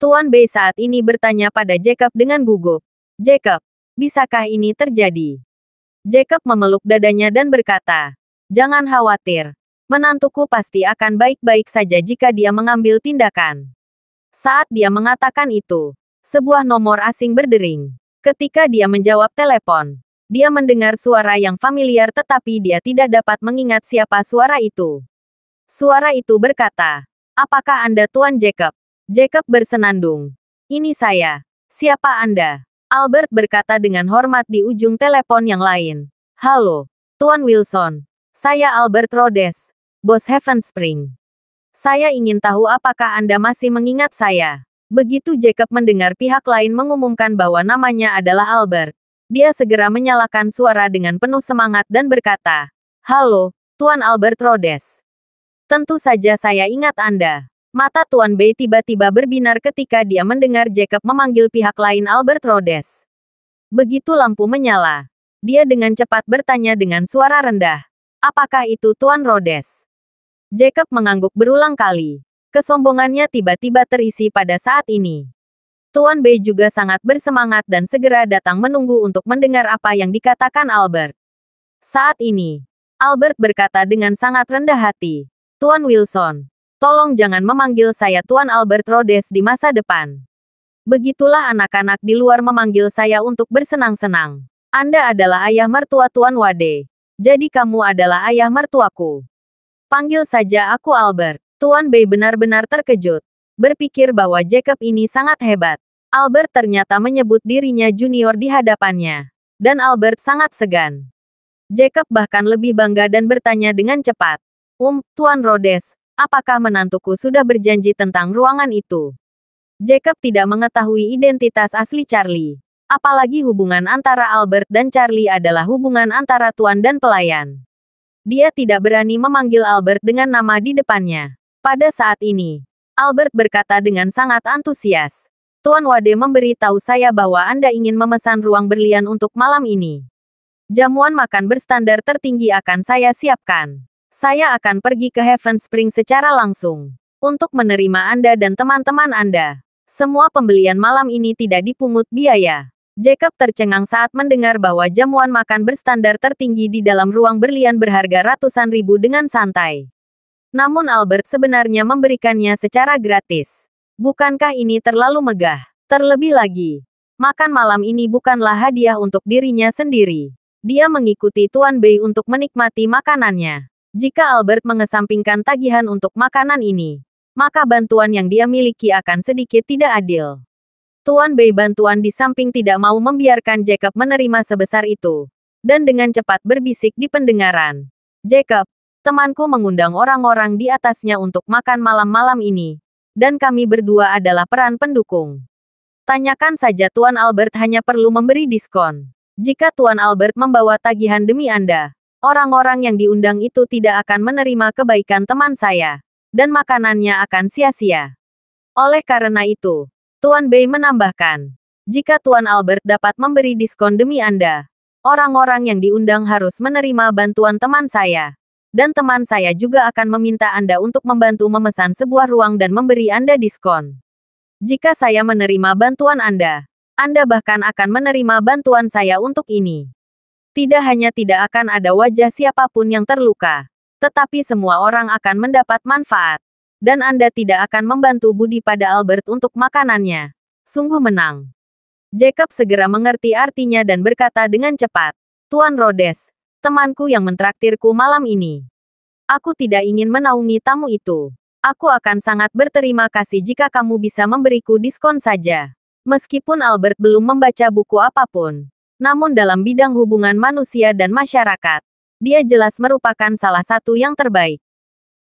Tuan Bei saat ini bertanya pada Jacob dengan gugup, "Jacob, bisakah ini terjadi?" Jacob memeluk dadanya dan berkata, "Jangan khawatir. Menantuku pasti akan baik-baik saja jika dia mengambil tindakan." Saat dia mengatakan itu, sebuah nomor asing berdering. Ketika dia menjawab telepon, dia mendengar suara yang familiar tetapi dia tidak dapat mengingat siapa suara itu. Suara itu berkata, "Apakah Anda Tuan Jacob?" Jacob bersenandung. "Ini saya. Siapa Anda?" Albert berkata dengan hormat di ujung telepon yang lain. "Halo, Tuan Wilson. Saya Albert Rhodes, bos Heaven Spring. Saya ingin tahu apakah Anda masih mengingat saya." Begitu Jacob mendengar pihak lain mengumumkan bahwa namanya adalah Albert, dia segera menyalakan suara dengan penuh semangat dan berkata, "Halo, Tuan Albert Rhodes. Tentu saja saya ingat Anda. Mata Tuan Bei tiba-tiba berbinar ketika dia mendengar Jacob memanggil pihak lain Albert Rhodes. Begitu lampu menyala, dia dengan cepat bertanya dengan suara rendah, "Apakah itu Tuan Rhodes?" Jacob mengangguk berulang kali. Kesombongannya tiba-tiba terisi pada saat ini. Tuan Bei juga sangat bersemangat dan segera datang menunggu untuk mendengar apa yang dikatakan Albert. Saat ini, Albert berkata dengan sangat rendah hati, "Tuan Wilson, tolong jangan memanggil saya Tuan Albert Rhodes di masa depan. Begitulah anak-anak di luar memanggil saya untuk bersenang-senang. Anda adalah ayah mertua Tuan Wade. Jadi kamu adalah ayah mertuaku. Panggil saja aku Albert." Tuan Bei benar-benar terkejut. Berpikir bahwa Jacob ini sangat hebat. Albert ternyata menyebut dirinya junior di hadapannya. Dan Albert sangat segan. Jacob bahkan lebih bangga dan bertanya dengan cepat. Tuan Rhodes, apakah menantuku sudah berjanji tentang ruangan itu?" Jacob tidak mengetahui identitas asli Charlie. Apalagi hubungan antara Albert dan Charlie adalah hubungan antara tuan dan pelayan. Dia tidak berani memanggil Albert dengan nama di depannya. Pada saat ini, Albert berkata dengan sangat antusias, "Tuan Wade memberi tahu saya bahwa Anda ingin memesan ruang berlian untuk malam ini. Jamuan makan berstandar tertinggi akan saya siapkan. Saya akan pergi ke Heaven Spring secara langsung untuk menerima Anda dan teman-teman Anda. Semua pembelian malam ini tidak dipungut biaya." Jacob tercengang saat mendengar bahwa jamuan makan berstandar tertinggi di dalam ruang berlian berharga ratusan ribu dengan santai. Namun Albert sebenarnya memberikannya secara gratis. Bukankah ini terlalu megah? Terlebih lagi, makan malam ini bukanlah hadiah untuk dirinya sendiri. Dia mengikuti Tuan Bei untuk menikmati makanannya. Jika Albert mengesampingkan tagihan untuk makanan ini, maka bantuan yang dia miliki akan sedikit tidak adil. Tuan Bei bantuan di samping tidak mau membiarkan Jacob menerima sebesar itu. Dan dengan cepat berbisik di pendengaran. "Jacob, temanku mengundang orang-orang di atasnya untuk makan malam-malam ini. Dan kami berdua adalah peran pendukung. Tanyakan saja Tuan Albert hanya perlu memberi diskon. Jika Tuan Albert membawa tagihan demi Anda, orang-orang yang diundang itu tidak akan menerima kebaikan teman saya. Dan makanannya akan sia-sia. Oleh karena itu," Tuan Bei menambahkan, "jika Tuan Albert dapat memberi diskon demi Anda, orang-orang yang diundang harus menerima bantuan teman saya. Dan teman saya juga akan meminta Anda untuk membantu memesan sebuah ruang dan memberi Anda diskon. Jika saya menerima bantuan Anda bahkan akan menerima bantuan saya untuk ini. Tidak hanya tidak akan ada wajah siapapun yang terluka, tetapi semua orang akan mendapat manfaat. Dan Anda tidak akan membantu budi pada Albert untuk makanannya. Sungguh menang." Jacob segera mengerti artinya dan berkata dengan cepat, "Tuan Rhodes, temanku yang mentraktirku malam ini. Aku tidak ingin menaungi tamu itu. Aku akan sangat berterima kasih jika kamu bisa memberiku diskon saja." Meskipun Albert belum membaca buku apapun, namun dalam bidang hubungan manusia dan masyarakat, dia jelas merupakan salah satu yang terbaik.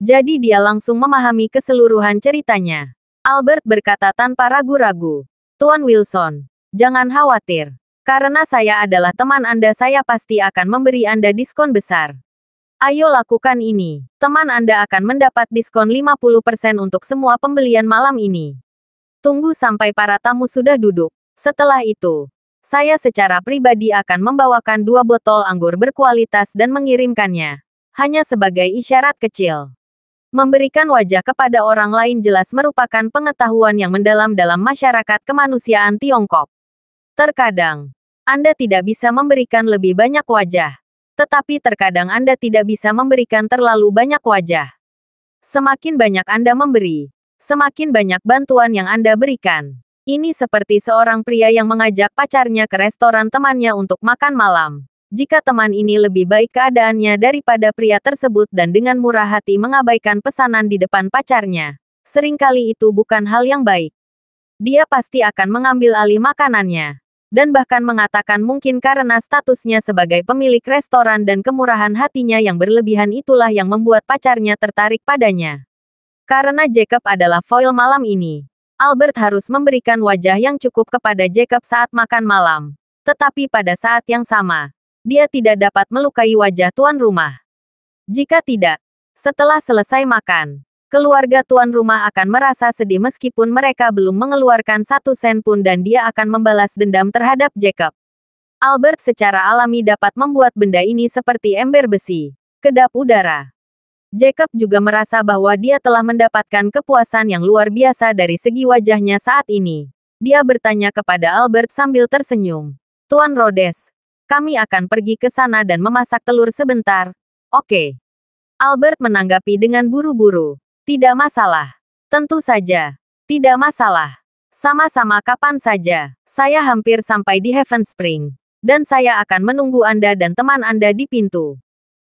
Jadi dia langsung memahami keseluruhan ceritanya. Albert berkata tanpa ragu-ragu, "Tuan Wilson, jangan khawatir. Karena saya adalah teman Anda, saya pasti akan memberi Anda diskon besar. Ayo lakukan ini. Teman Anda akan mendapat diskon 50% untuk semua pembelian malam ini. Tunggu sampai para tamu sudah duduk. Setelah itu, saya secara pribadi akan membawakan 2 botol anggur berkualitas dan mengirimkannya. Hanya sebagai isyarat kecil." Memberikan wajah kepada orang lain jelas merupakan pengetahuan yang mendalam dalam masyarakat kemanusiaan Tiongkok. Terkadang, Anda tidak bisa memberikan lebih banyak wajah. Tetapi terkadang Anda tidak bisa memberikan terlalu banyak wajah. Semakin banyak Anda memberi, semakin banyak bantuan yang Anda berikan. Ini seperti seorang pria yang mengajak pacarnya ke restoran temannya untuk makan malam. Jika teman ini lebih baik keadaannya daripada pria tersebut dan dengan murah hati mengabaikan pesanan di depan pacarnya, seringkali itu bukan hal yang baik. Dia pasti akan mengambil alih makanannya. Dan bahkan mengatakan mungkin karena statusnya sebagai pemilik restoran dan kemurahan hatinya yang berlebihan itulah yang membuat pacarnya tertarik padanya. Karena Jacob adalah foil malam ini, Albert harus memberikan wajah yang cukup kepada Jacob saat makan malam. Tetapi pada saat yang sama, dia tidak dapat melukai wajah tuan rumah. Jika tidak, setelah selesai makan, Keluarga tuan rumah akan merasa sedih meskipun mereka belum mengeluarkan 1 sen pun dan dia akan membalas dendam terhadap Jacob. Albert secara alami dapat membuat benda ini seperti ember besi. Kedap udara. Jacob juga merasa bahwa dia telah mendapatkan kepuasan yang luar biasa dari segi wajahnya saat ini. Dia bertanya kepada Albert sambil tersenyum. Tuan Rhodes, kami akan pergi ke sana dan memasak telur sebentar. Oke. Albert menanggapi dengan buru-buru. Tidak masalah. Tentu saja. Tidak masalah. Sama-sama kapan saja. Saya hampir sampai di Heaven Spring. Dan saya akan menunggu Anda dan teman Anda di pintu.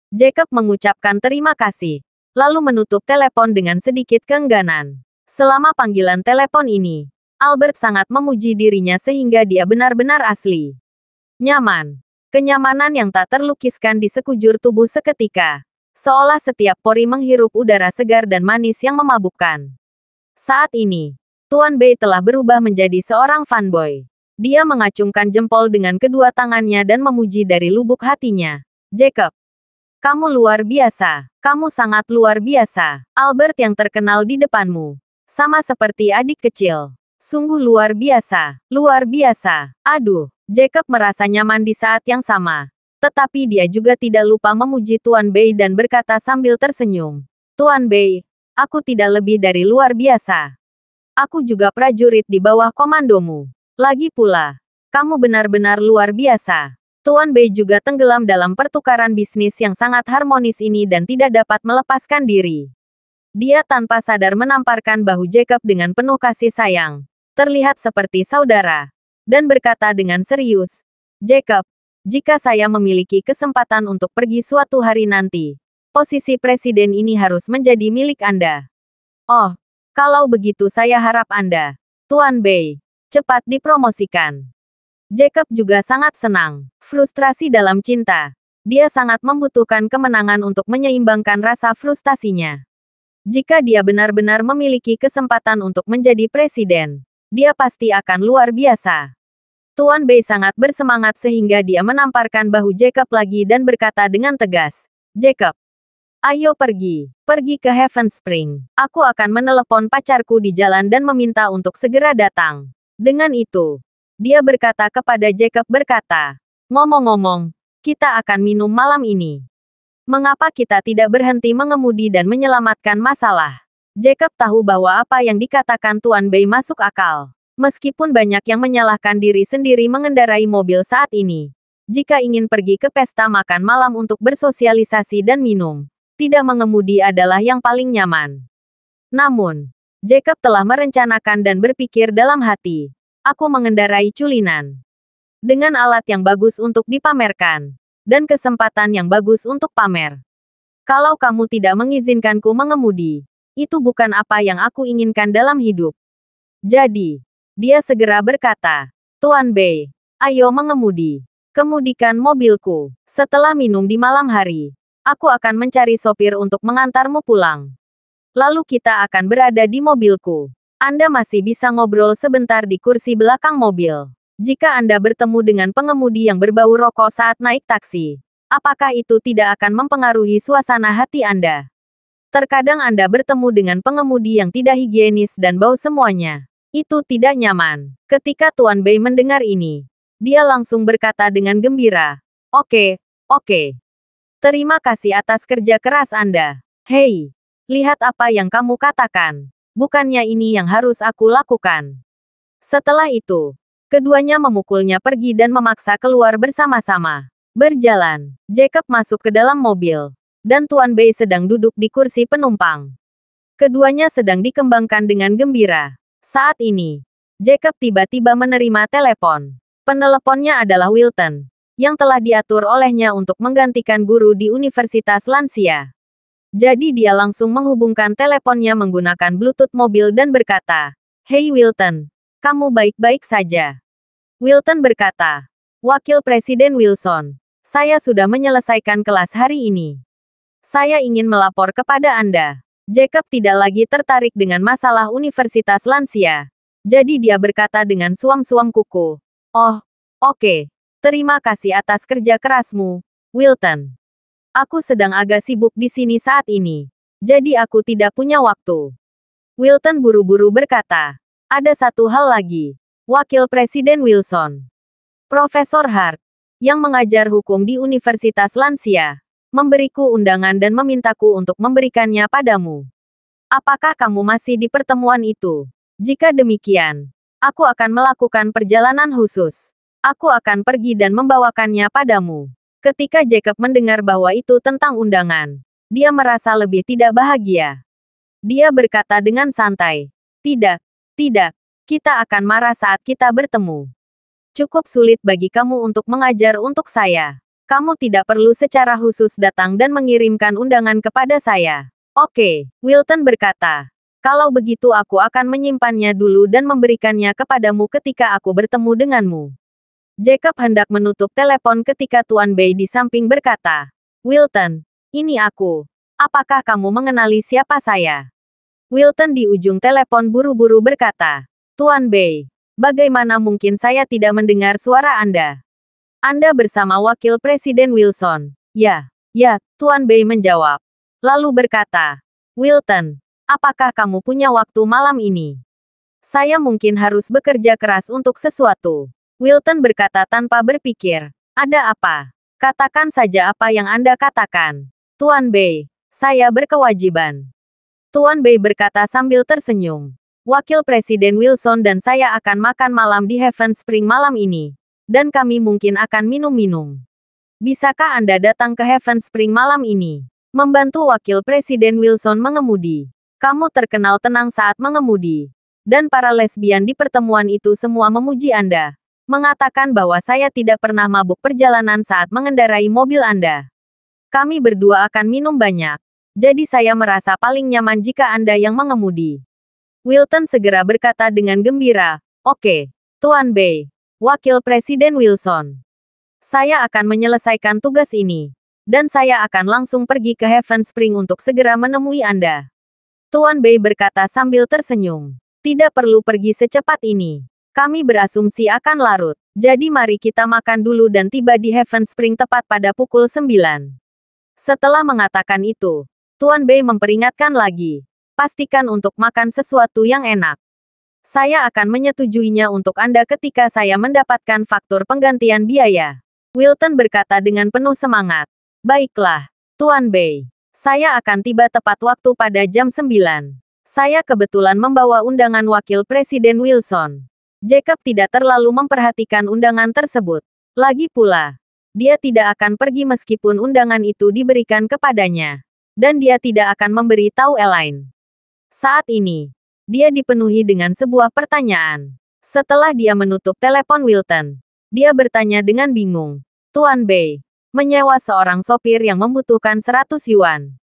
Jacob mengucapkan terima kasih. Lalu menutup telepon dengan sedikit keengganan. Selama panggilan telepon ini, Albert sangat memuji dirinya sehingga dia benar-benar asli. Nyaman. Kenyamanan yang tak terlukiskan di sekujur tubuh seketika. Seolah setiap pori menghirup udara segar dan manis yang memabukkan. Saat ini, Tuan Bei telah berubah menjadi seorang fanboy. Dia mengacungkan jempol dengan kedua tangannya dan memuji dari lubuk hatinya. Jacob, kamu luar biasa. Kamu sangat luar biasa. Albert yang terkenal di depanmu. Sama seperti adik kecil. Sungguh luar biasa. Luar biasa. Aduh, Jacob merasa nyaman di saat yang sama. Tetapi dia juga tidak lupa memuji Tuan Bei dan berkata sambil tersenyum. Tuan Bei, aku tidak lebih dari luar biasa. Aku juga prajurit di bawah komandomu. Lagi pula, kamu benar-benar luar biasa. Tuan Bei juga tenggelam dalam pertukaran bisnis yang sangat harmonis ini dan tidak dapat melepaskan diri. Dia tanpa sadar menamparkan bahu Jacob dengan penuh kasih sayang. Terlihat seperti saudara. Dan berkata dengan serius, Jacob, jika saya memiliki kesempatan untuk pergi suatu hari nanti, posisi presiden ini harus menjadi milik Anda. Oh, kalau begitu saya harap Anda, Tuan Bei, cepat dipromosikan. Jacob juga sangat senang. Frustrasi dalam cinta. Dia sangat membutuhkan kemenangan untuk menyeimbangkan rasa frustasinya. Jika dia benar-benar memiliki kesempatan untuk menjadi presiden, dia pasti akan luar biasa. Tuan Bei sangat bersemangat sehingga dia menamparkan bahu Jacob lagi dan berkata dengan tegas, Jacob, ayo pergi. Pergi ke Heaven Spring. Aku akan menelepon pacarku di jalan dan meminta untuk segera datang. Dengan itu, dia berkata kepada Jacob berkata, ngomong-ngomong, kita akan minum malam ini. Mengapa kita tidak berhenti mengemudi dan menyelamatkan masalah? Jacob tahu bahwa apa yang dikatakan Tuan Bei masuk akal. Meskipun banyak yang menyalahkan diri sendiri mengendarai mobil saat ini. Jika ingin pergi ke pesta makan malam untuk bersosialisasi dan minum, tidak mengemudi adalah yang paling nyaman. Namun, Jacob telah merencanakan dan berpikir dalam hati, aku mengendarai culinan. Dengan alat yang bagus untuk dipamerkan, dan kesempatan yang bagus untuk pamer. Kalau kamu tidak mengizinkanku mengemudi, itu bukan apa yang aku inginkan dalam hidup. Jadi, dia segera berkata, Tuan Bei, ayo mengemudi. Kemudikan mobilku. Setelah minum di malam hari, aku akan mencari sopir untuk mengantarmu pulang. Lalu kita akan berada di mobilku. Anda masih bisa ngobrol sebentar di kursi belakang mobil. Jika Anda bertemu dengan pengemudi yang berbau rokok saat naik taksi, apakah itu tidak akan mempengaruhi suasana hati Anda? Terkadang Anda bertemu dengan pengemudi yang tidak higienis dan bau semuanya. Itu tidak nyaman. Ketika Tuan Bei mendengar ini, dia langsung berkata dengan gembira, Oke, oke. Terima kasih atas kerja keras Anda. Hei, lihat apa yang kamu katakan. Bukannya ini yang harus aku lakukan. Setelah itu, keduanya memukulnya pergi dan memaksa keluar bersama-sama. Berjalan, Jacob masuk ke dalam mobil, dan Tuan Bei sedang duduk di kursi penumpang. Keduanya sedang dikembangkan dengan gembira. Saat ini, Jacob tiba-tiba menerima telepon. Peneleponnya adalah Wilton, yang telah diatur olehnya untuk menggantikan guru di Universitas Lansia. Jadi dia langsung menghubungkan teleponnya menggunakan Bluetooth mobil dan berkata, Hey Wilton, kamu baik-baik saja? Wilton berkata, Wakil Presiden Wilson, saya sudah menyelesaikan kelas hari ini. Saya ingin melapor kepada Anda. Jacob tidak lagi tertarik dengan masalah Universitas Lansia. Jadi dia berkata dengan suam-suam kuku. Oh, oke. Terima kasih atas kerja kerasmu, Wilton. Aku sedang agak sibuk di sini saat ini. Jadi aku tidak punya waktu. Wilton buru-buru berkata. Ada satu hal lagi. Wakil Presiden Wilson. Profesor Hart, yang mengajar hukum di Universitas Lansia, memberiku undangan dan memintaku untuk memberikannya padamu. Apakah kamu masih di pertemuan itu? Jika demikian, aku akan melakukan perjalanan khusus. Aku akan pergi dan membawakannya padamu. Ketika Jacob mendengar bahwa itu tentang undangan, dia merasa lebih tidak bahagia. Dia berkata dengan santai, "Tidak, tidak, kita akan marah saat kita bertemu. Cukup sulit bagi kamu untuk mengajar untuk saya. Kamu tidak perlu secara khusus datang dan mengirimkan undangan kepada saya." Oke, Wilton berkata. Kalau begitu aku akan menyimpannya dulu dan memberikannya kepadamu ketika aku bertemu denganmu. Jacob hendak menutup telepon ketika Tuan Bei di samping berkata, "Wilton, ini aku. Apakah kamu mengenali siapa saya?" Wilton di ujung telepon buru-buru berkata, "Tuan Bei, bagaimana mungkin saya tidak mendengar suara Anda? Anda bersama Wakil Presiden Wilson." Ya, Tuan Bei menjawab. Lalu berkata, "Wilton, apakah kamu punya waktu malam ini? Saya mungkin harus bekerja keras untuk sesuatu." Wilton berkata tanpa berpikir, "Ada apa? Katakan saja apa yang Anda katakan." "Tuan Bei, saya berkewajiban." Tuan Bei berkata sambil tersenyum. "Wakil Presiden Wilson dan saya akan makan malam di Heaven Spring malam ini. Dan kami mungkin akan minum-minum. Bisakah Anda datang ke Heaven Spring malam ini?" Membantu Wakil Presiden Wilson mengemudi. "Kamu terkenal tenang saat mengemudi. Dan para lesbian di pertemuan itu semua memuji Anda. Mengatakan bahwa saya tidak pernah mabuk perjalanan saat mengendarai mobil Anda. Kami berdua akan minum banyak. Jadi saya merasa paling nyaman jika Anda yang mengemudi." Wilton segera berkata dengan gembira, "Oke, Tuan Bei, Wakil Presiden Wilson. Saya akan menyelesaikan tugas ini. Dan saya akan langsung pergi ke Heaven Spring untuk segera menemui Anda." Tuan Bei berkata sambil tersenyum, "Tidak perlu pergi secepat ini. Kami berasumsi akan larut. Jadi mari kita makan dulu dan tiba di Heaven Spring tepat pada pukul 9. Setelah mengatakan itu, Tuan Bei memperingatkan lagi, "Pastikan untuk makan sesuatu yang enak. Saya akan menyetujuinya untuk Anda ketika saya mendapatkan faktur penggantian biaya." Wilton berkata dengan penuh semangat, "Baiklah, Tuan Bei. Saya akan tiba tepat waktu pada jam 9. Saya kebetulan membawa undangan Wakil Presiden Wilson." Jacob tidak terlalu memperhatikan undangan tersebut. Lagi pula, dia tidak akan pergi meskipun undangan itu diberikan kepadanya. Dan dia tidak akan memberi tahu Elaine. Saat ini, dia dipenuhi dengan sebuah pertanyaan. Setelah dia menutup telepon Wilton, dia bertanya dengan bingung, "Tuan Bei, menyewa seorang sopir yang membutuhkan 100 yuan.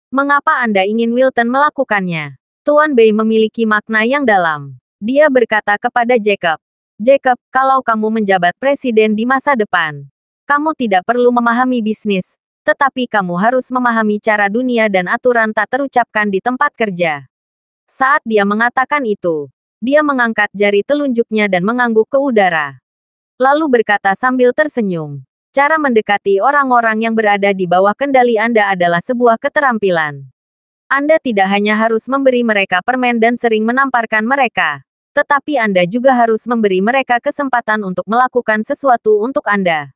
Mengapa Anda ingin Wilton melakukannya?" Tuan Bei memiliki makna yang dalam. Dia berkata kepada Jacob, "Jacob, kalau kamu menjabat presiden di masa depan, kamu tidak perlu memahami bisnis, tetapi kamu harus memahami cara dunia dan aturan tak terucapkan di tempat kerja." Saat dia mengatakan itu, dia mengangkat jari telunjuknya dan mengangguk ke udara. Lalu berkata sambil tersenyum, "Cara mendekati orang-orang yang berada di bawah kendali Anda adalah sebuah keterampilan. Anda tidak hanya harus memberi mereka permen dan sering menamparkan mereka, tetapi Anda juga harus memberi mereka kesempatan untuk melakukan sesuatu untuk Anda."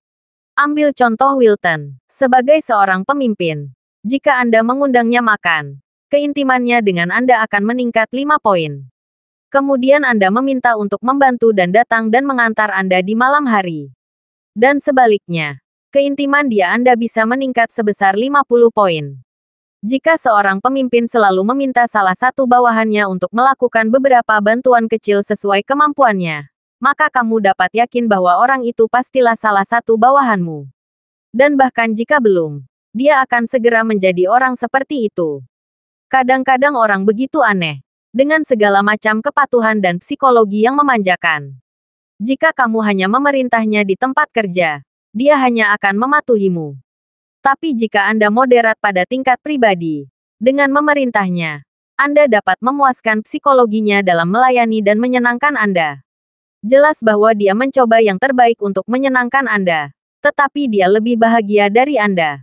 Ambil contoh Wilton. Sebagai seorang pemimpin, jika Anda mengundangnya makan, keintimannya dengan Anda akan meningkat 5 poin. Kemudian Anda meminta untuk membantu dan datang dan mengantar Anda di malam hari. Dan sebaliknya, keintiman dia Anda bisa meningkat sebesar 50 poin. Jika seorang pemimpin selalu meminta salah satu bawahannya untuk melakukan beberapa bantuan kecil sesuai kemampuannya, maka kamu dapat yakin bahwa orang itu pastilah salah satu bawahanmu. Dan bahkan jika belum, dia akan segera menjadi orang seperti itu. Kadang-kadang orang begitu aneh, dengan segala macam kepatuhan dan psikologi yang memanjakan. Jika kamu hanya memerintahnya di tempat kerja, dia hanya akan mematuhimu. Tapi jika Anda moderat pada tingkat pribadi, dengan memerintahnya, Anda dapat memuaskan psikologinya dalam melayani dan menyenangkan Anda. Jelas bahwa dia mencoba yang terbaik untuk menyenangkan Anda, tetapi dia lebih bahagia dari Anda.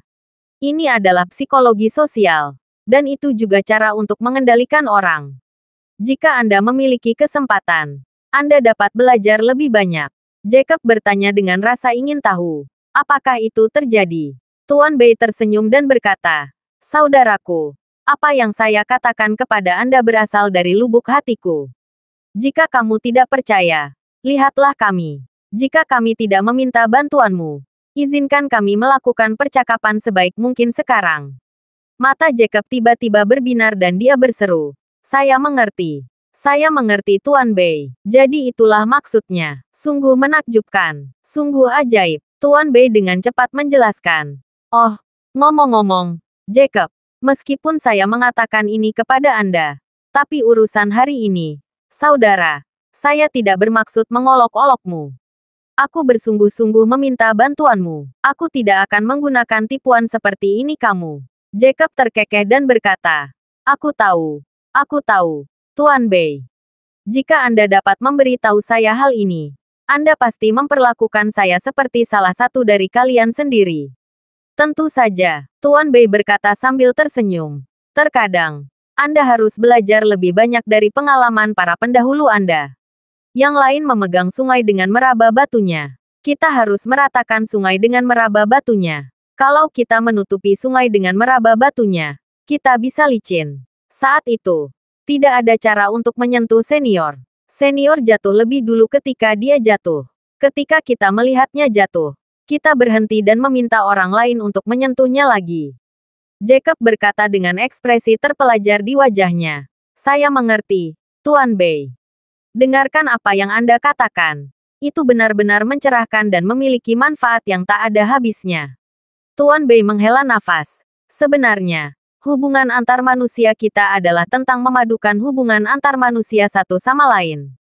Ini adalah psikologi sosial. Dan itu juga cara untuk mengendalikan orang. Jika Anda memiliki kesempatan, Anda dapat belajar lebih banyak. Jacob bertanya dengan rasa ingin tahu. Apakah itu terjadi? Tuan Bei tersenyum dan berkata, "Saudaraku, apa yang saya katakan kepada Anda berasal dari lubuk hatiku. Jika kamu tidak percaya, lihatlah kami. Jika kami tidak meminta bantuanmu, izinkan kami melakukan percakapan sebaik mungkin sekarang." Mata Jacob tiba-tiba berbinar dan dia berseru, "Saya mengerti. Saya mengerti Tuan Bei. Jadi itulah maksudnya. Sungguh menakjubkan. Sungguh ajaib." Tuan Bei dengan cepat menjelaskan. "Oh, ngomong-ngomong, Jacob, meskipun saya mengatakan ini kepada Anda, tapi urusan hari ini, saudara, saya tidak bermaksud mengolok-olokmu. Aku bersungguh-sungguh meminta bantuanmu. Aku tidak akan menggunakan tipuan seperti ini kamu." Jacob terkekeh dan berkata, aku tahu, Tuan Bei. Jika Anda dapat memberitahu saya hal ini, Anda pasti memperlakukan saya seperti salah satu dari kalian sendiri." "Tentu saja," Tuan Bei berkata sambil tersenyum. "Terkadang, Anda harus belajar lebih banyak dari pengalaman para pendahulu Anda. Yang lain memegang sungai dengan meraba batunya. Kita harus meratakan sungai dengan meraba batunya. Kalau kita menutupi sungai dengan meraba batunya, kita bisa licin." Saat itu, tidak ada cara untuk menyentuh senior. Senior jatuh lebih dulu ketika dia jatuh. Ketika kita melihatnya jatuh, kita berhenti dan meminta orang lain untuk menyentuhnya lagi. Jacob berkata dengan ekspresi terpelajar di wajahnya. "Saya mengerti, Tuan Bei. Dengarkan apa yang Anda katakan. Itu benar-benar mencerahkan dan memiliki manfaat yang tak ada habisnya." Tuan Bei menghela nafas. "Sebenarnya, hubungan antar manusia kita adalah tentang memadukan hubungan antar manusia satu sama lain.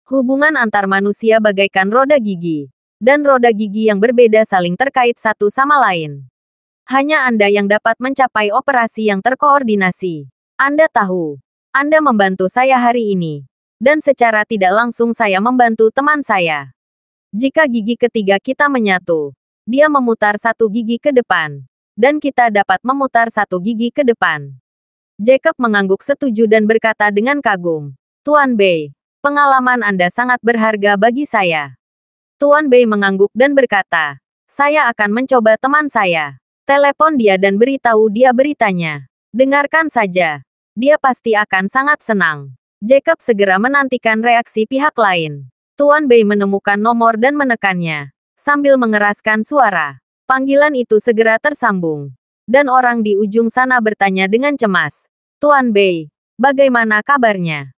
Hubungan antar manusia bagaikan roda gigi. Dan roda gigi yang berbeda saling terkait satu sama lain. Hanya Anda yang dapat mencapai operasi yang terkoordinasi. Anda tahu, Anda membantu saya hari ini. Dan secara tidak langsung saya membantu teman saya. Jika gigi ketiga kita menyatu, dia memutar satu gigi ke depan. Dan kita dapat memutar satu gigi ke depan." Jacob mengangguk setuju dan berkata dengan kagum, "Tuan Bei, pengalaman Anda sangat berharga bagi saya." Tuan Bei mengangguk dan berkata, "Saya akan mencoba teman saya. Telepon dia dan beritahu dia beritanya. Dengarkan saja. Dia pasti akan sangat senang." Jacob segera menantikan reaksi pihak lain. Tuan Bei menemukan nomor dan menekannya. Sambil mengeraskan suara, panggilan itu segera tersambung. Dan orang di ujung sana bertanya dengan cemas, "Tuan Bei, bagaimana kabarnya?"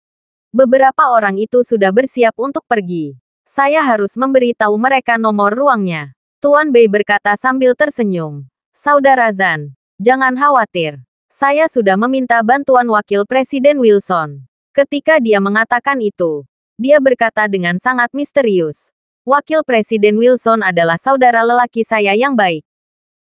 Beberapa orang itu sudah bersiap untuk pergi. Saya harus memberitahu mereka nomor ruangnya. Tuan Bei berkata sambil tersenyum. "Saudara Zan, jangan khawatir. Saya sudah meminta bantuan Wakil Presiden Wilson." Ketika dia mengatakan itu, dia berkata dengan sangat misterius, "Wakil Presiden Wilson adalah saudara lelaki saya yang baik.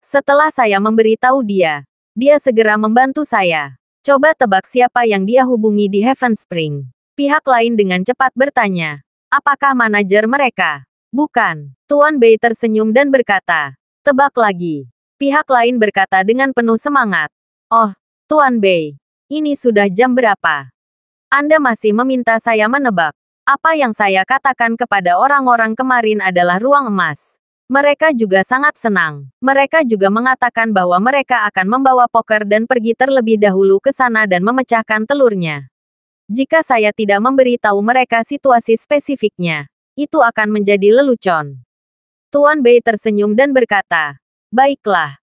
Setelah saya memberitahu dia, dia segera membantu saya. Coba tebak siapa yang dia hubungi di Heaven Spring." Pihak lain dengan cepat bertanya, "Apakah manajer mereka?" "Bukan." Tuan Bei tersenyum dan berkata, "Tebak lagi." Pihak lain berkata dengan penuh semangat, "Oh, Tuan Bei, ini sudah jam berapa? Anda masih meminta saya menebak. Apa yang saya katakan kepada orang-orang kemarin adalah ruang emas." Mereka juga sangat senang. Mereka juga mengatakan bahwa mereka akan membawa poker dan pergi terlebih dahulu ke sana dan memecahkan telurnya. Jika saya tidak memberitahu mereka situasi spesifiknya, itu akan menjadi lelucon. Tuan Bei tersenyum dan berkata, baiklah,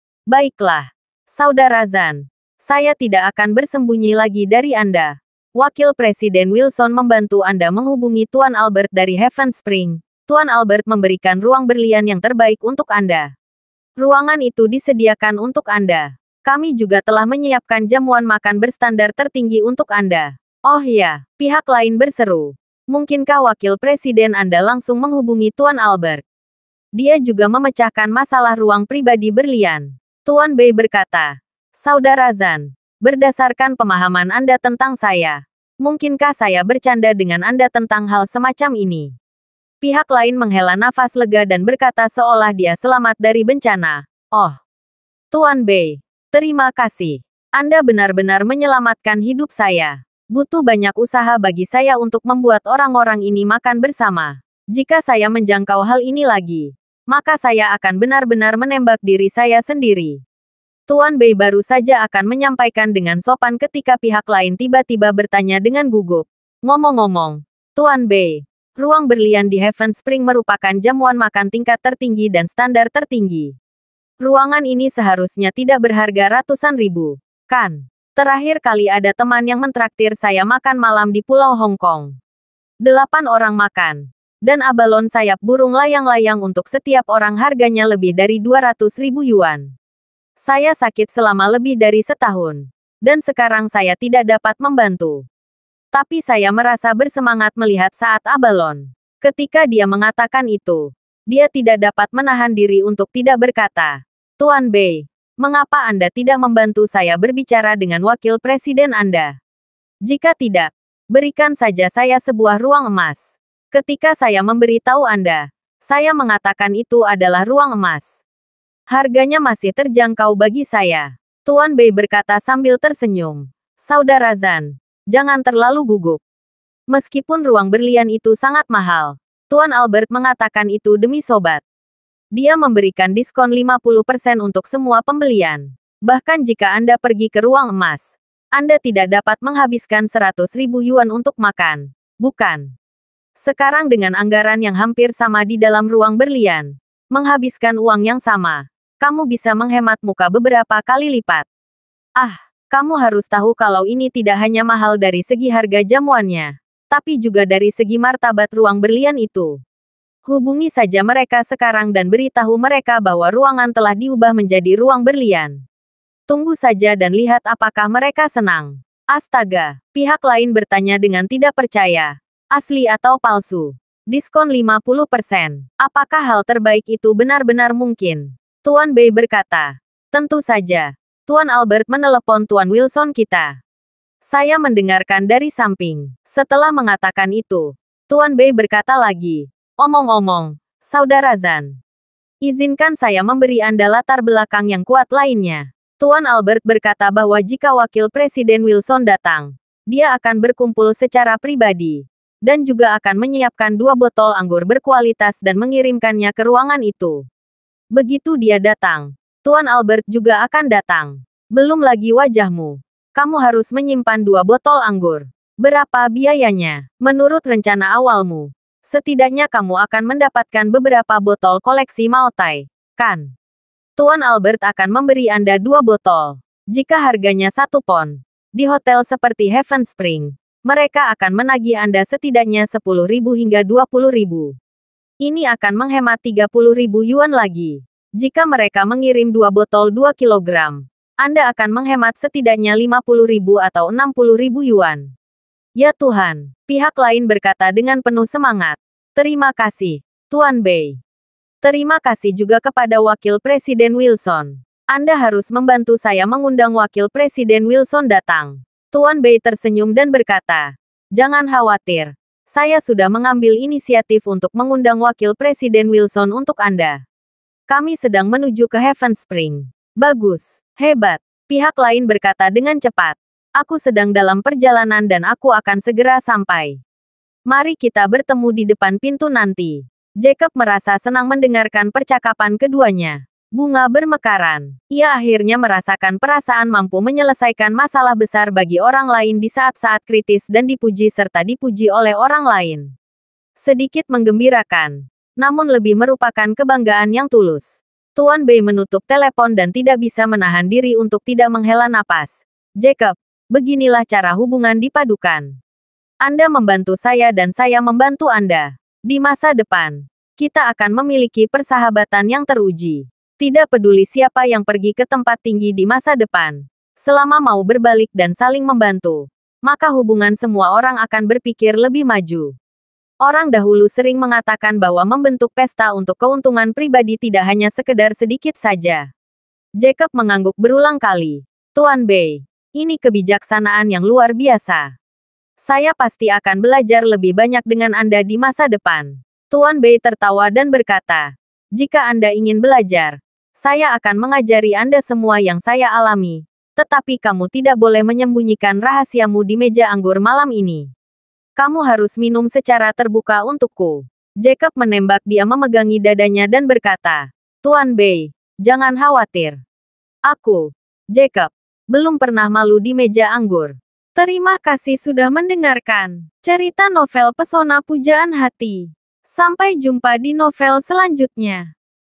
Saudara Zan. Saya tidak akan bersembunyi lagi dari Anda. Wakil Presiden Wilson membantu Anda menghubungi Tuan Albert dari Heaven Spring. Tuan Albert memberikan ruang berlian yang terbaik untuk Anda. Ruangan itu disediakan untuk Anda. Kami juga telah menyiapkan jamuan makan berstandar tertinggi untuk Anda. Oh ya, pihak lain berseru. Mungkinkah Wakil Presiden Anda langsung menghubungi Tuan Albert? Dia juga memecahkan masalah ruang pribadi berlian. Tuan Bei berkata, Saudara Zan, berdasarkan pemahaman Anda tentang saya, mungkinkah saya bercanda dengan Anda tentang hal semacam ini? Pihak lain menghela nafas lega dan berkata seolah dia selamat dari bencana. Oh, Tuan Bei, terima kasih. Anda benar-benar menyelamatkan hidup saya. Butuh banyak usaha bagi saya untuk membuat orang-orang ini makan bersama. Jika saya menjangkau hal ini lagi, maka saya akan benar-benar menembak diri saya sendiri. Tuan Bei baru saja akan menyampaikan dengan sopan ketika pihak lain tiba-tiba bertanya dengan gugup. Ngomong-ngomong, Tuan Bei, ruang berlian di Heaven Spring merupakan jamuan makan tingkat tertinggi dan standar tertinggi. Ruangan ini seharusnya tidak berharga ratusan ribu. Kan? Terakhir kali ada teman yang mentraktir saya makan malam di Pulau Hong Kong. 8 orang makan. Dan abalon sayap burung layang-layang untuk setiap orang harganya lebih dari 200.000 yuan. Saya sakit selama lebih dari setahun. Dan sekarang saya tidak dapat membantu. Tapi saya merasa bersemangat melihat saat abalon. Ketika dia mengatakan itu, dia tidak dapat menahan diri untuk tidak berkata, Tuan Bei, mengapa Anda tidak membantu saya berbicara dengan wakil presiden Anda? Jika tidak, berikan saja saya sebuah ruang emas. Ketika saya memberitahu Anda, saya mengatakan itu adalah ruang emas. Harganya masih terjangkau bagi saya. Tuan Bei berkata sambil tersenyum. Saudara Zan, jangan terlalu gugup. Meskipun ruang berlian itu sangat mahal, Tuan Albert mengatakan itu demi sobat. Dia memberikan diskon 50% untuk semua pembelian. Bahkan jika Anda pergi ke ruang emas, Anda tidak dapat menghabiskan 100.000 yuan untuk makan. Bukan? Sekarang dengan anggaran yang hampir sama di dalam ruang berlian, menghabiskan uang yang sama, kamu bisa menghemat muka beberapa kali lipat. Ah, kamu harus tahu kalau ini tidak hanya mahal dari segi harga jamuannya, tapi juga dari segi martabat ruang berlian itu. Hubungi saja mereka sekarang dan beritahu mereka bahwa ruangan telah diubah menjadi ruang berlian. Tunggu saja dan lihat apakah mereka senang. Astaga, pihak lain bertanya dengan tidak percaya. Asli atau palsu? Diskon 50%. Apakah hal terbaik itu benar-benar mungkin? Tuan Bei berkata. Tentu saja. Tuan Albert menelepon Tuan Wilson kita. Saya mendengarkan dari samping. Setelah mengatakan itu, Tuan Bei berkata lagi. Omong-omong, Saudara Zan, izinkan saya memberi Anda latar belakang yang kuat lainnya. Tuan Albert berkata bahwa jika Wakil Presiden Wilson datang, dia akan berkumpul secara pribadi, dan juga akan menyiapkan 2 botol anggur berkualitas dan mengirimkannya ke ruangan itu. Begitu dia datang, Tuan Albert juga akan datang. Belum lagi wajahmu. Kamu harus menyimpan 2 botol anggur. Berapa biayanya? Menurut rencana awalmu, setidaknya kamu akan mendapatkan beberapa botol koleksi Maotai, kan? Tuan Albert akan memberi Anda 2 botol. Jika harganya 1 pon, di hotel seperti Heaven Spring, mereka akan menagih Anda setidaknya 10.000 hingga 20.000. Ini akan menghemat 30.000 yuan lagi. Jika mereka mengirim 2 botol 2 kilogram, Anda akan menghemat setidaknya 50.000 atau 60.000 yuan. Ya Tuhan, pihak lain berkata dengan penuh semangat. Terima kasih, Tuan Bei. Terima kasih juga kepada Wakil Presiden Wilson. Anda harus membantu saya mengundang Wakil Presiden Wilson datang. Tuan Bei tersenyum dan berkata, jangan khawatir. Saya sudah mengambil inisiatif untuk mengundang Wakil Presiden Wilson untuk Anda. Kami sedang menuju ke Heaven Spring. Bagus, hebat. Pihak lain berkata dengan cepat. Aku sedang dalam perjalanan dan aku akan segera sampai. Mari kita bertemu di depan pintu nanti. Jacob merasa senang mendengarkan percakapan keduanya. Bunga bermekaran. Ia akhirnya merasakan perasaan mampu menyelesaikan masalah besar bagi orang lain di saat-saat kritis dan dipuji serta dipuji oleh orang lain. Sedikit menggembirakan, namun lebih merupakan kebanggaan yang tulus. Tuan Bei menutup telepon dan tidak bisa menahan diri untuk tidak menghela napas. Jacob, beginilah cara hubungan dipadukan. Anda membantu saya dan saya membantu Anda. Di masa depan, kita akan memiliki persahabatan yang teruji. Tidak peduli siapa yang pergi ke tempat tinggi di masa depan. Selama mau berbalik dan saling membantu, maka hubungan semua orang akan berpikir lebih maju. Orang dahulu sering mengatakan bahwa membentuk pesta untuk keuntungan pribadi tidak hanya sekedar sedikit saja. Jacob mengangguk berulang kali. Tuan Bei, ini kebijaksanaan yang luar biasa. Saya pasti akan belajar lebih banyak dengan Anda di masa depan. Tuan Bei tertawa dan berkata, jika Anda ingin belajar, saya akan mengajari Anda semua yang saya alami. Tetapi kamu tidak boleh menyembunyikan rahasiamu di meja anggur malam ini. Kamu harus minum secara terbuka untukku. Jacob menembak dia memegangi dadanya dan berkata, Tuan Bei, jangan khawatir. Aku, Jacob, belum pernah malu di meja anggur. Terima kasih sudah mendengarkan cerita novel Pesona Pujaan Hati. Sampai jumpa di novel selanjutnya.